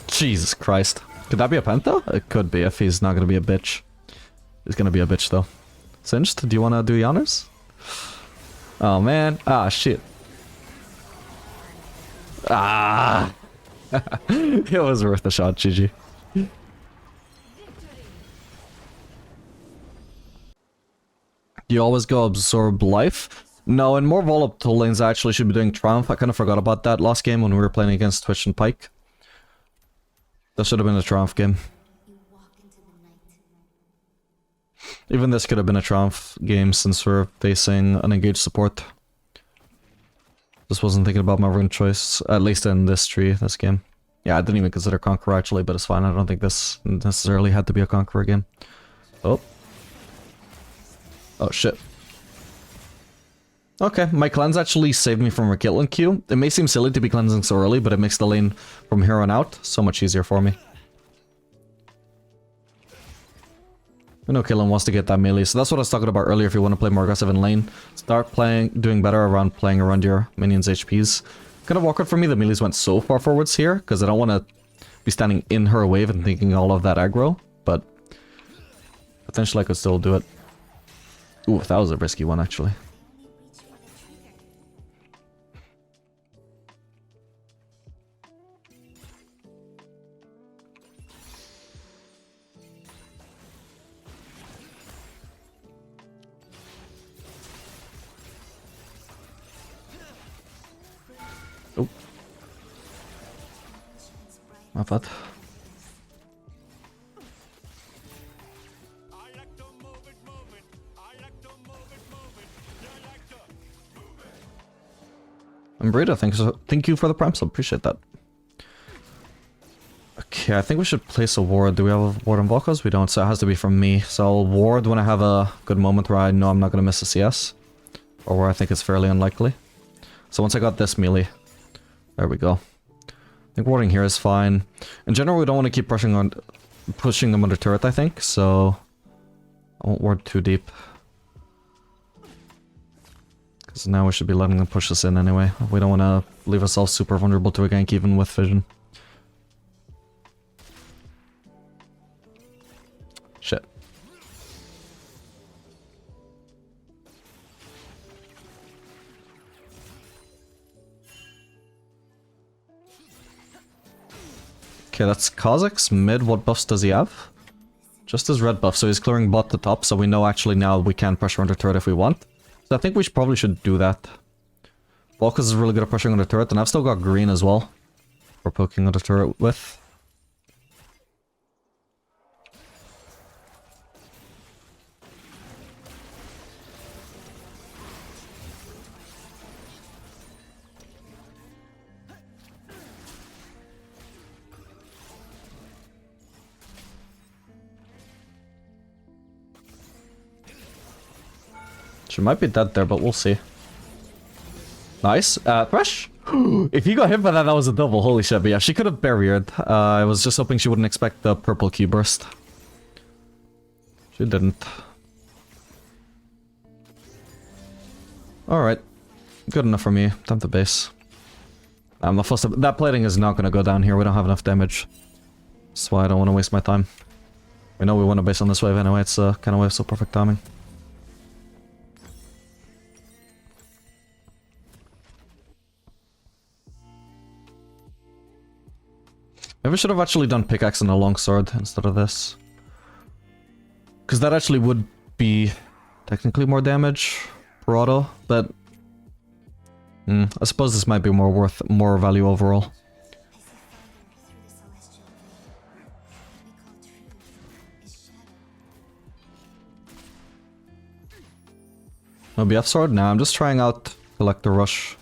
Jesus Christ. Could that be a penta? It could be if he's not gonna be a bitch. He's gonna be a bitch though. Singed, do you wanna do the honors? Oh man. Ah, shit. Ah! It was worth a shot, GG. You always go absorb life? No, in more volatile lanes I actually should be doing Triumph. I kind of forgot about that last game when we were playing against Twitch and Pike. That should have been a Triumph game. Even this could have been a Triumph game since we're facing an engaged support. Just wasn't thinking about my rune choice, at least in this tree, this game. Yeah, I didn't even consider Conqueror actually, but it's fine. I don't think this necessarily had to be a Conqueror game. Oh. Oh shit. Okay, my cleanse actually saved me from a Caitlyn Q. It may seem silly to be cleansing so early, but it makes the lane from here on out so much easier for me. I know Caitlyn wants to get that melee, so that's what I was talking about earlier. If you want to play more aggressive in lane, start doing better around playing around your minions' HPs. Kind of awkward for me the melees went so far forwards here, because I don't want to be standing in her wave and thinking all of that aggro, but potentially I could still do it. Ooh, that was a risky one actually. Oh. My bad. Brita, thank you for the prime sub, appreciate that. Okay, I think we should place a ward. Do we have a ward on Volkos? We don't, so it has to be from me. So I'll ward when I have a good moment where I know I'm not going to miss a CS. Or where I think it's fairly unlikely. So once I got this melee, there we go. I think warding here is fine. In general, we don't want to keep pushing them under turret, I think, so I won't ward too deep. Because now we should be letting them push us in anyway. We don't want to leave ourselves super vulnerable to a gank even with vision. Shit. Okay, that's Kazakh's mid. What buffs does he have? Just his red buff, so he's clearing bot to top, so we know actually now we can pressure under turret if we want. So I think we probably should do that. Volkos is really good at pushing under turret, and I've still got green as well for poking under turret with. She might be dead there, but we'll see. Nice. Thresh? If you got hit by that, that was a double. Holy shit. But yeah, she could have barriered. I was just hoping she wouldn't expect the purple Q burst. She didn't. Alright. Good enough for me. Time to base. I'm not fussed. That plating is not going to go down here. We don't have enough damage. That's why I don't want to waste my time. We know we want to base on this wave anyway. It's kind of wave, so perfect timing. Maybe I should have actually done pickaxe and a longsword instead of this. Because that actually would be technically more damage per auto, but I suppose this might be more value overall. No BF sword? Nah, I'm just trying out Collector Rush.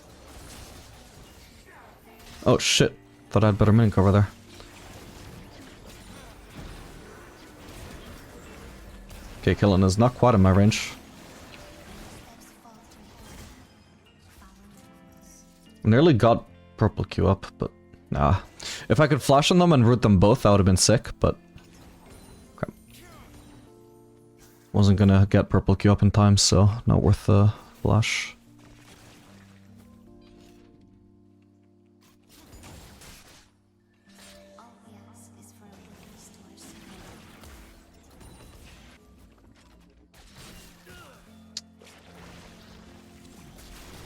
Oh shit, thought I had better minion cover there. Okay, killing is not quite in my range. Nearly got purple Q up, but nah. If I could flash on them and root them both, that would have been sick, but okay. Wasn't gonna get purple Q up in time, so not worth the flash.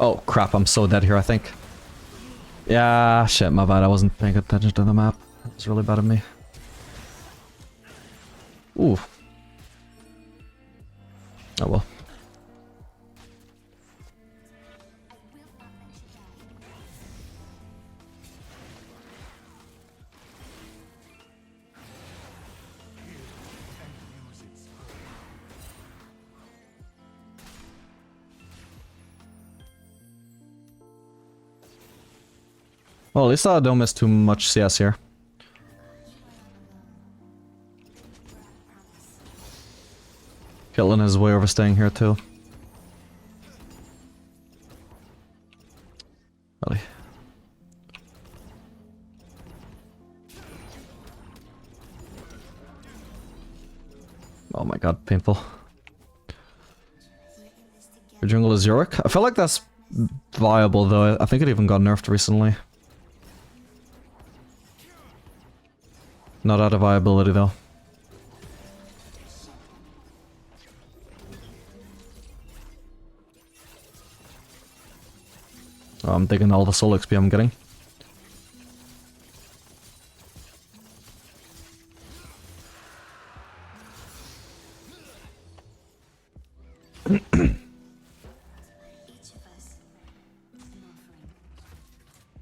Oh crap, I'm so dead here, I think. Yeah, shit, my bad, I wasn't paying attention to the map. It's really bad of me. Ooh. Oh well. Well, at least I don't miss too much CS here. Caitlyn is way overstaying here too. Really. Oh my god, painful. Your jungle is Yorick? I feel like that's viable though. I think it even got nerfed recently. Not out of viability though. Oh, I'm digging all the soul XP I'm getting.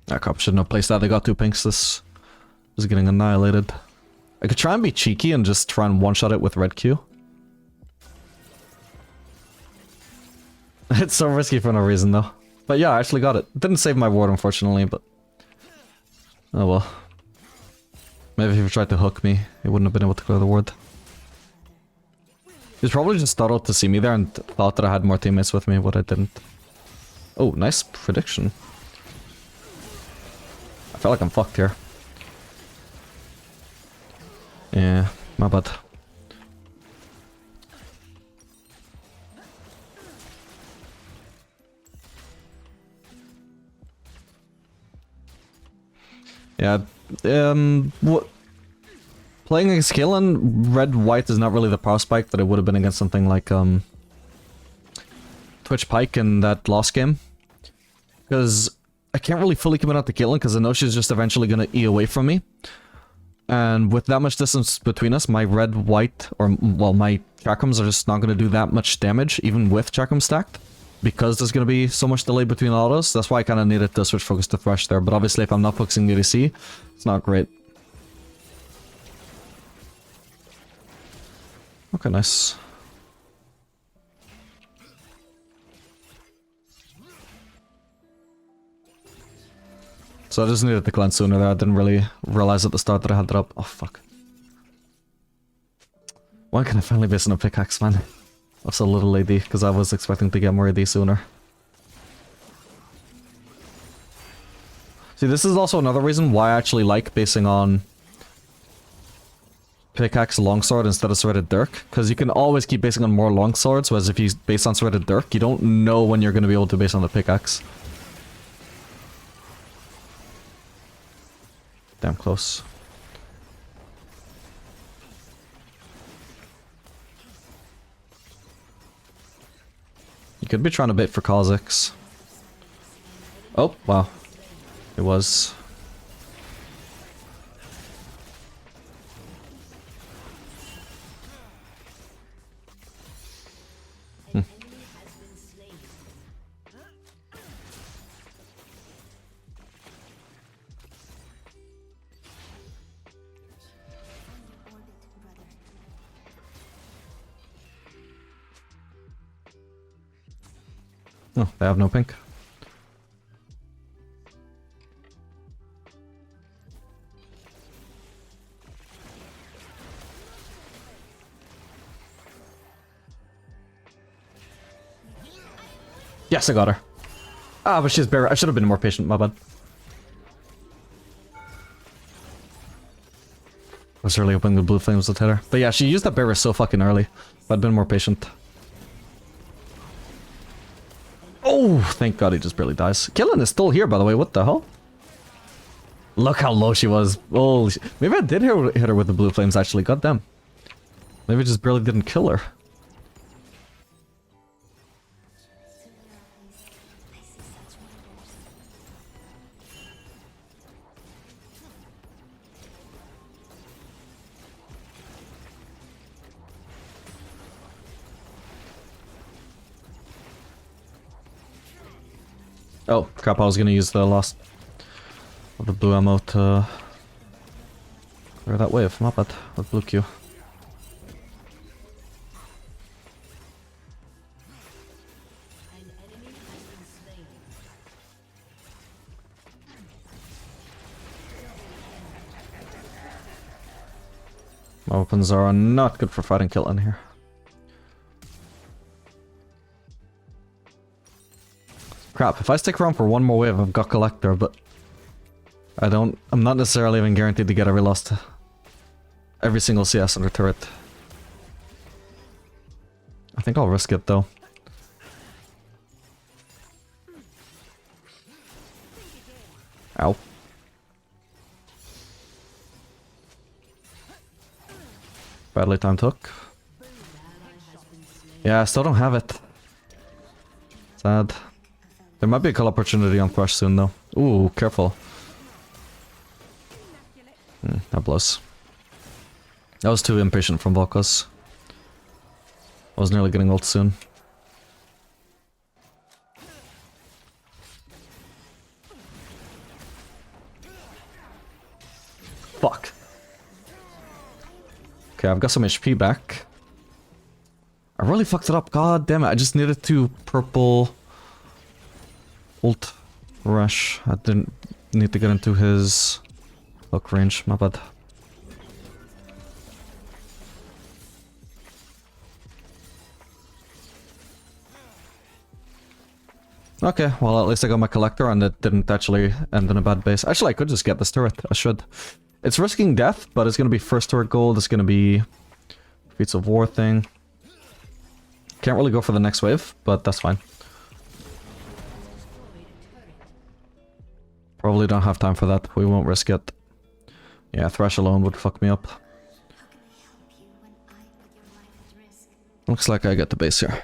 That cop shouldn't have placed that. They got 2 pinks. This is getting annihilated. I could try and be cheeky and just try and one-shot it with red Q. It's so risky for no reason though. But yeah, I actually got it. Didn't save my ward, unfortunately, but... Oh well. Maybe if he tried to hook me, he wouldn't have been able to clear the ward. He's probably just startled to see me there and thought that I had more teammates with me, but I didn't. Oh, nice prediction. I feel like I'm fucked here. Yeah, my bad. Yeah, what... Playing against Kaelin, red-white is not really the power spike that it would have been against something like, Twitch Pike in that last game. Because I can't really fully commit out to Kaelin because I know she's just eventually going to E away from me. And with that much distance between us, my red-white, or, well, my chakrams are just not going to do that much damage, even with chakram stacked. Because there's going to be so much delay between autos, that's why I kind of needed to switch focus to Thresh there. But obviously if I'm not focusing the ADC, it's not great. Okay, nice. So I just needed to cleanse sooner there. I didn't really realize at the start that I had that up. Oh, fuck. When can I finally base on a pickaxe, man? That's a little AD, because I was expecting to get more AD sooner. See, this is also another reason why I actually like basing on pickaxe longsword instead of sworded dirk, because you can always keep basing on more longswords, whereas if you base on sworded dirk, you don't know when you're going to be able to base on the pickaxe. Damn close. You could be trying to bait for Kha'Zix. Oh, wow. It was. Oh, they have no pink. Yes, I got her. Ah, but she's bare. I should have been more patient, my bad. I was really hoping the blue flames would hit her. But yeah, she used that barrier so fucking early. If I'd been more patient. Oh, thank god he just barely dies. Kaelin is still here, by the way. What the hell? Look how low she was. Holy shit. Maybe I did hit her with the blue flames, actually. God damn. Maybe I just barely didn't kill her. Oh, crap, I was gonna use the last of the blue ammo to clear that wave. My bad, with blue Q. My weapons are not good for fighting Kaelin here. Crap, if I stick around for one more wave, I've got Collector, but I'm not necessarily even guaranteed to get every single CS under turret. I think I'll risk it though. Ow. Badly timed hook. Yeah, I still don't have it. Sad. There might be a kill opportunity on Thresh soon though. Ooh, careful. That blows. That was too impatient from Volkos. I was nearly getting ult soon. Fuck. Okay, I've got some HP back. I really fucked it up. God damn it. I just needed to purple ult rush. I didn't need to get into his hook range, my bad. Okay, well at least I got my collector and it didn't actually end in a bad base. Actually, I could just get this turret. I should. It's risking death, but it's gonna be first turret gold. It's gonna be feats of war thing. Can't really go for the next wave, but that's fine. Probably don't have time for that. We won't risk it. Yeah, Thresh alone would fuck me up. Looks like I get the base here.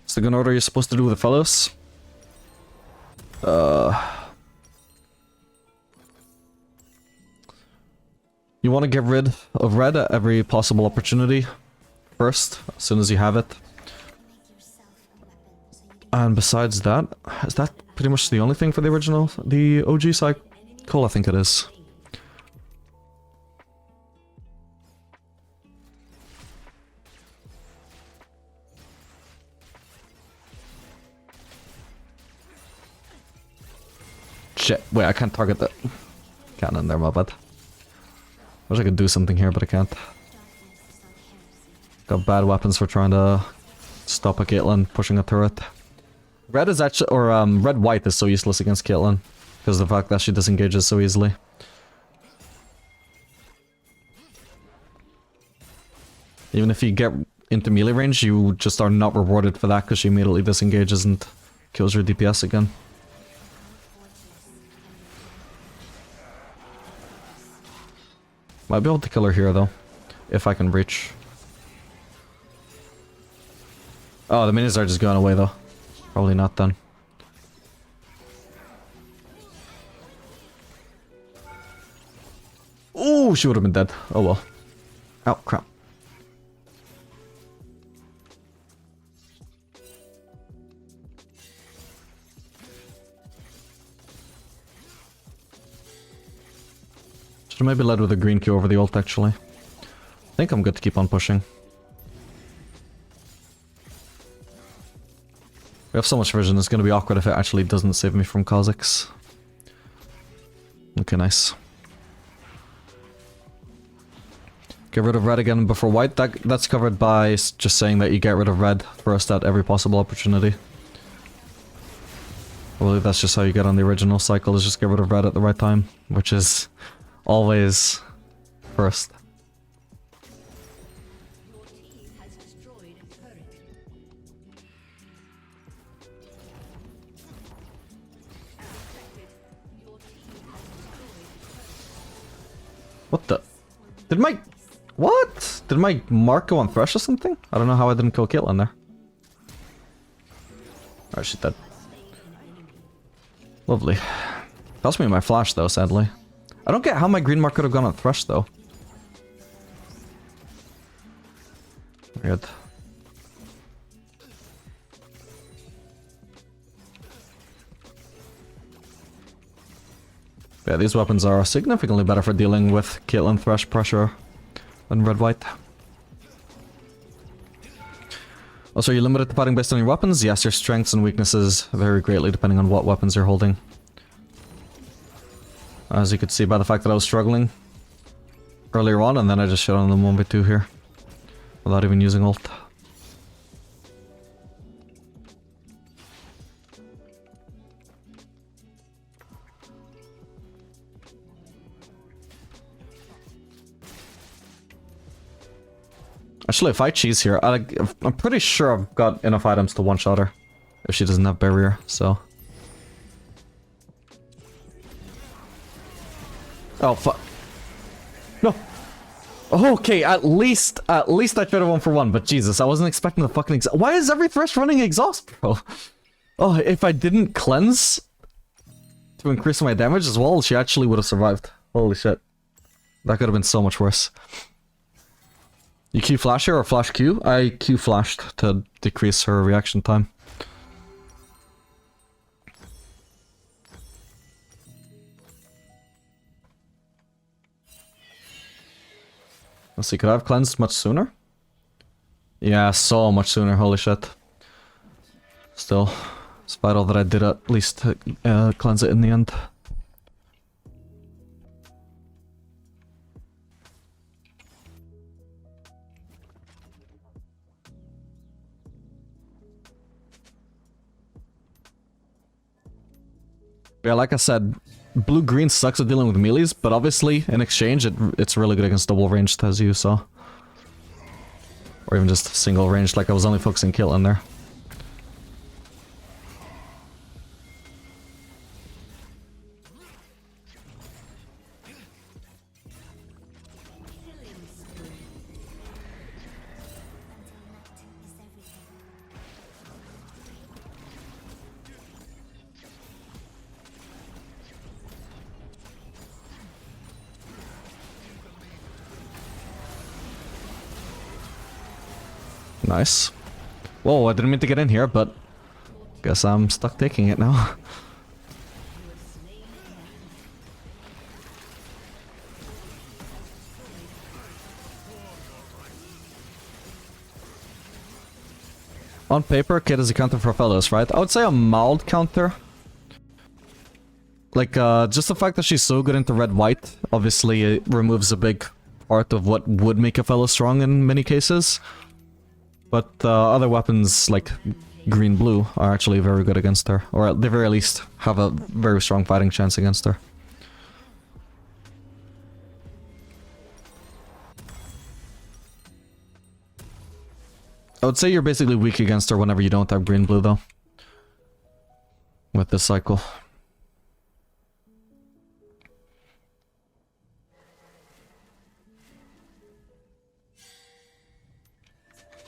What's the gun order you're supposed to do with the fellows? You want to get rid of red at every possible opportunity first, as soon as you have it. And besides that, is that pretty much the only thing for the original, the OG cycle? I think it is. Shit, wait, I can't target that cannon there, my bad. Wish I could do something here, but I can't. Got bad weapons for trying to stop a Caitlyn pushing a turret. Red is actually, or red-white is so useless against Caitlyn, because of the fact that she disengages so easily. Even if you get into melee range, you just are not rewarded for that, because she immediately disengages and kills your DPS again. Might be able to kill her here though, if I can reach. Oh, the minions are just going away though. Probably not then. Ooh, she would have been dead. Oh well. Oh, crap. Should maybe led with a green Q over the ult actually. I think I'm good to keep on pushing. We have so much vision, it's gonna be awkward if it actually doesn't save me from Kha'Zix. Okay, nice. Get rid of red again before white. That's covered by just saying that you get rid of red first at every possible opportunity. I believe that's just how you get on the original cycle, is just get rid of red at the right time, which is always first. What the? Did my... What? Did my mark go on Thresh or something? I don't know how I didn't kill Caitlyn there. Alright, she's dead. Lovely. Cost me my flash though, sadly. I don't get how my green mark could have gone on Thresh though. Weird. Yeah, these weapons are significantly better for dealing with Caitlyn Thresh pressure than red-white. Also, are you limited to fighting based on your weapons? Yes, your strengths and weaknesses vary greatly depending on what weapons you're holding. As you could see by the fact that I was struggling earlier on, and then I just shot on them 1v2 here. Without even using ult. Actually, if I cheese here, I'm pretty sure I've got enough items to one-shot her. If she doesn't have barrier, so... Oh, fuck. No! Okay, at least I should have 1-for-1, but Jesus, I wasn't expecting the fucking exhaust. Why is every Thresh running exhaust, bro? Oh, if I didn't cleanse to increase my damage as well, she actually would have survived. Holy shit. That could have been so much worse. You Q flash her or flash Q? I Q flashed to decrease her reaction time. Let's see, could I have cleansed much sooner? Yeah, so much sooner, holy shit. Still, despite all that I did at least cleanse it in the end. Yeah, like I said, blue-green sucks at dealing with melees, but obviously, in exchange, it's really good against double ranged, as you saw. Or even just single ranged, like I was only focusing kill in there. Nice. Whoa, I didn't mean to get in here, but guess I'm stuck taking it now. On paper, Kid is a counter for Aphelios, right? I would say a mild counter. Like, just the fact that she's so good into red-white, obviously it removes a big part of what would make Aphelios strong in many cases. But other weapons, like green-blue, are actually very good against her. Or at the very least, have a very strong fighting chance against her. I would say you're basically weak against her whenever you don't have green-blue, though. With this cycle.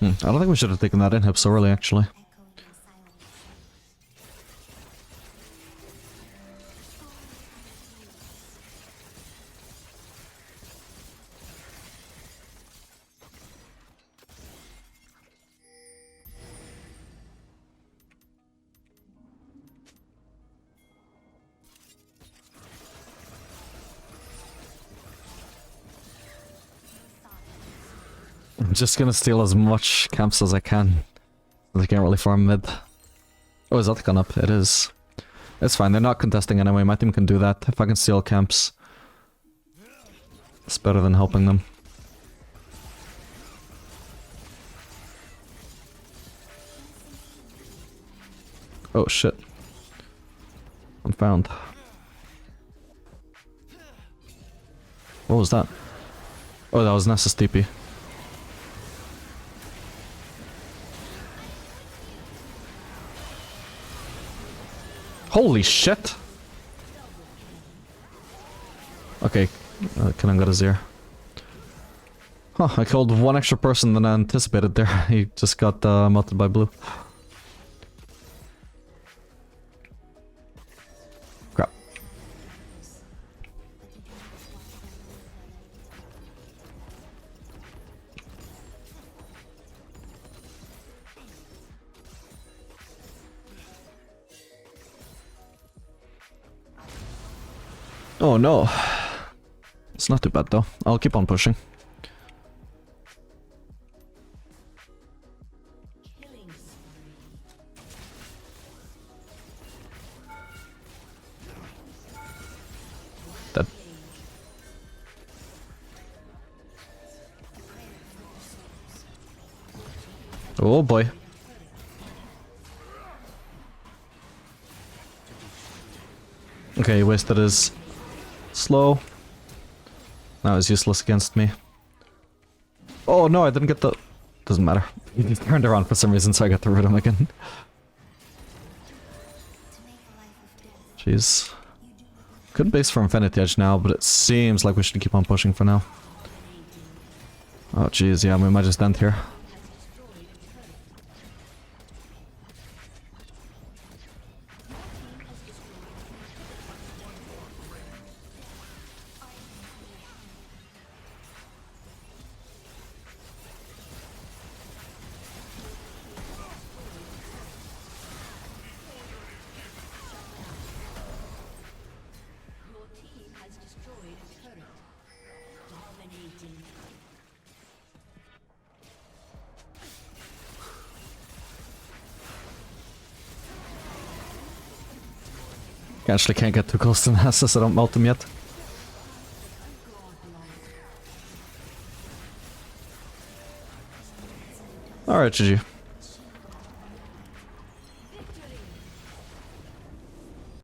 I don't think we should have taken that inhib so early, actually. I'm just gonna steal as much camps as I can. They can't really farm mid. Oh, is that gone up? It is. It's fine, they're not contesting anyway, my team can do that. If I can steal camps, it's better than helping them. Oh shit. I'm found. What was that? Oh, that was Nessa's TP. Holy shit! Okay, Cannon got his ear. Huh, I killed one extra person than I anticipated there. He just got melted by blue. Crap. Oh no. It's not too bad though. I'll keep on pushing. Dead. Oh boy. Okay, he wasted his slow. That was useless against me. Oh no, I didn't get the... Doesn't matter. He turned around for some reason, so I got to root him again. Jeez. Could base for Infinity Edge now, but it seems like we should keep on pushing for now. Oh jeez, yeah, we might just end here. Actually can't get too close to Nasus, I don't melt him yet. Alright, GG.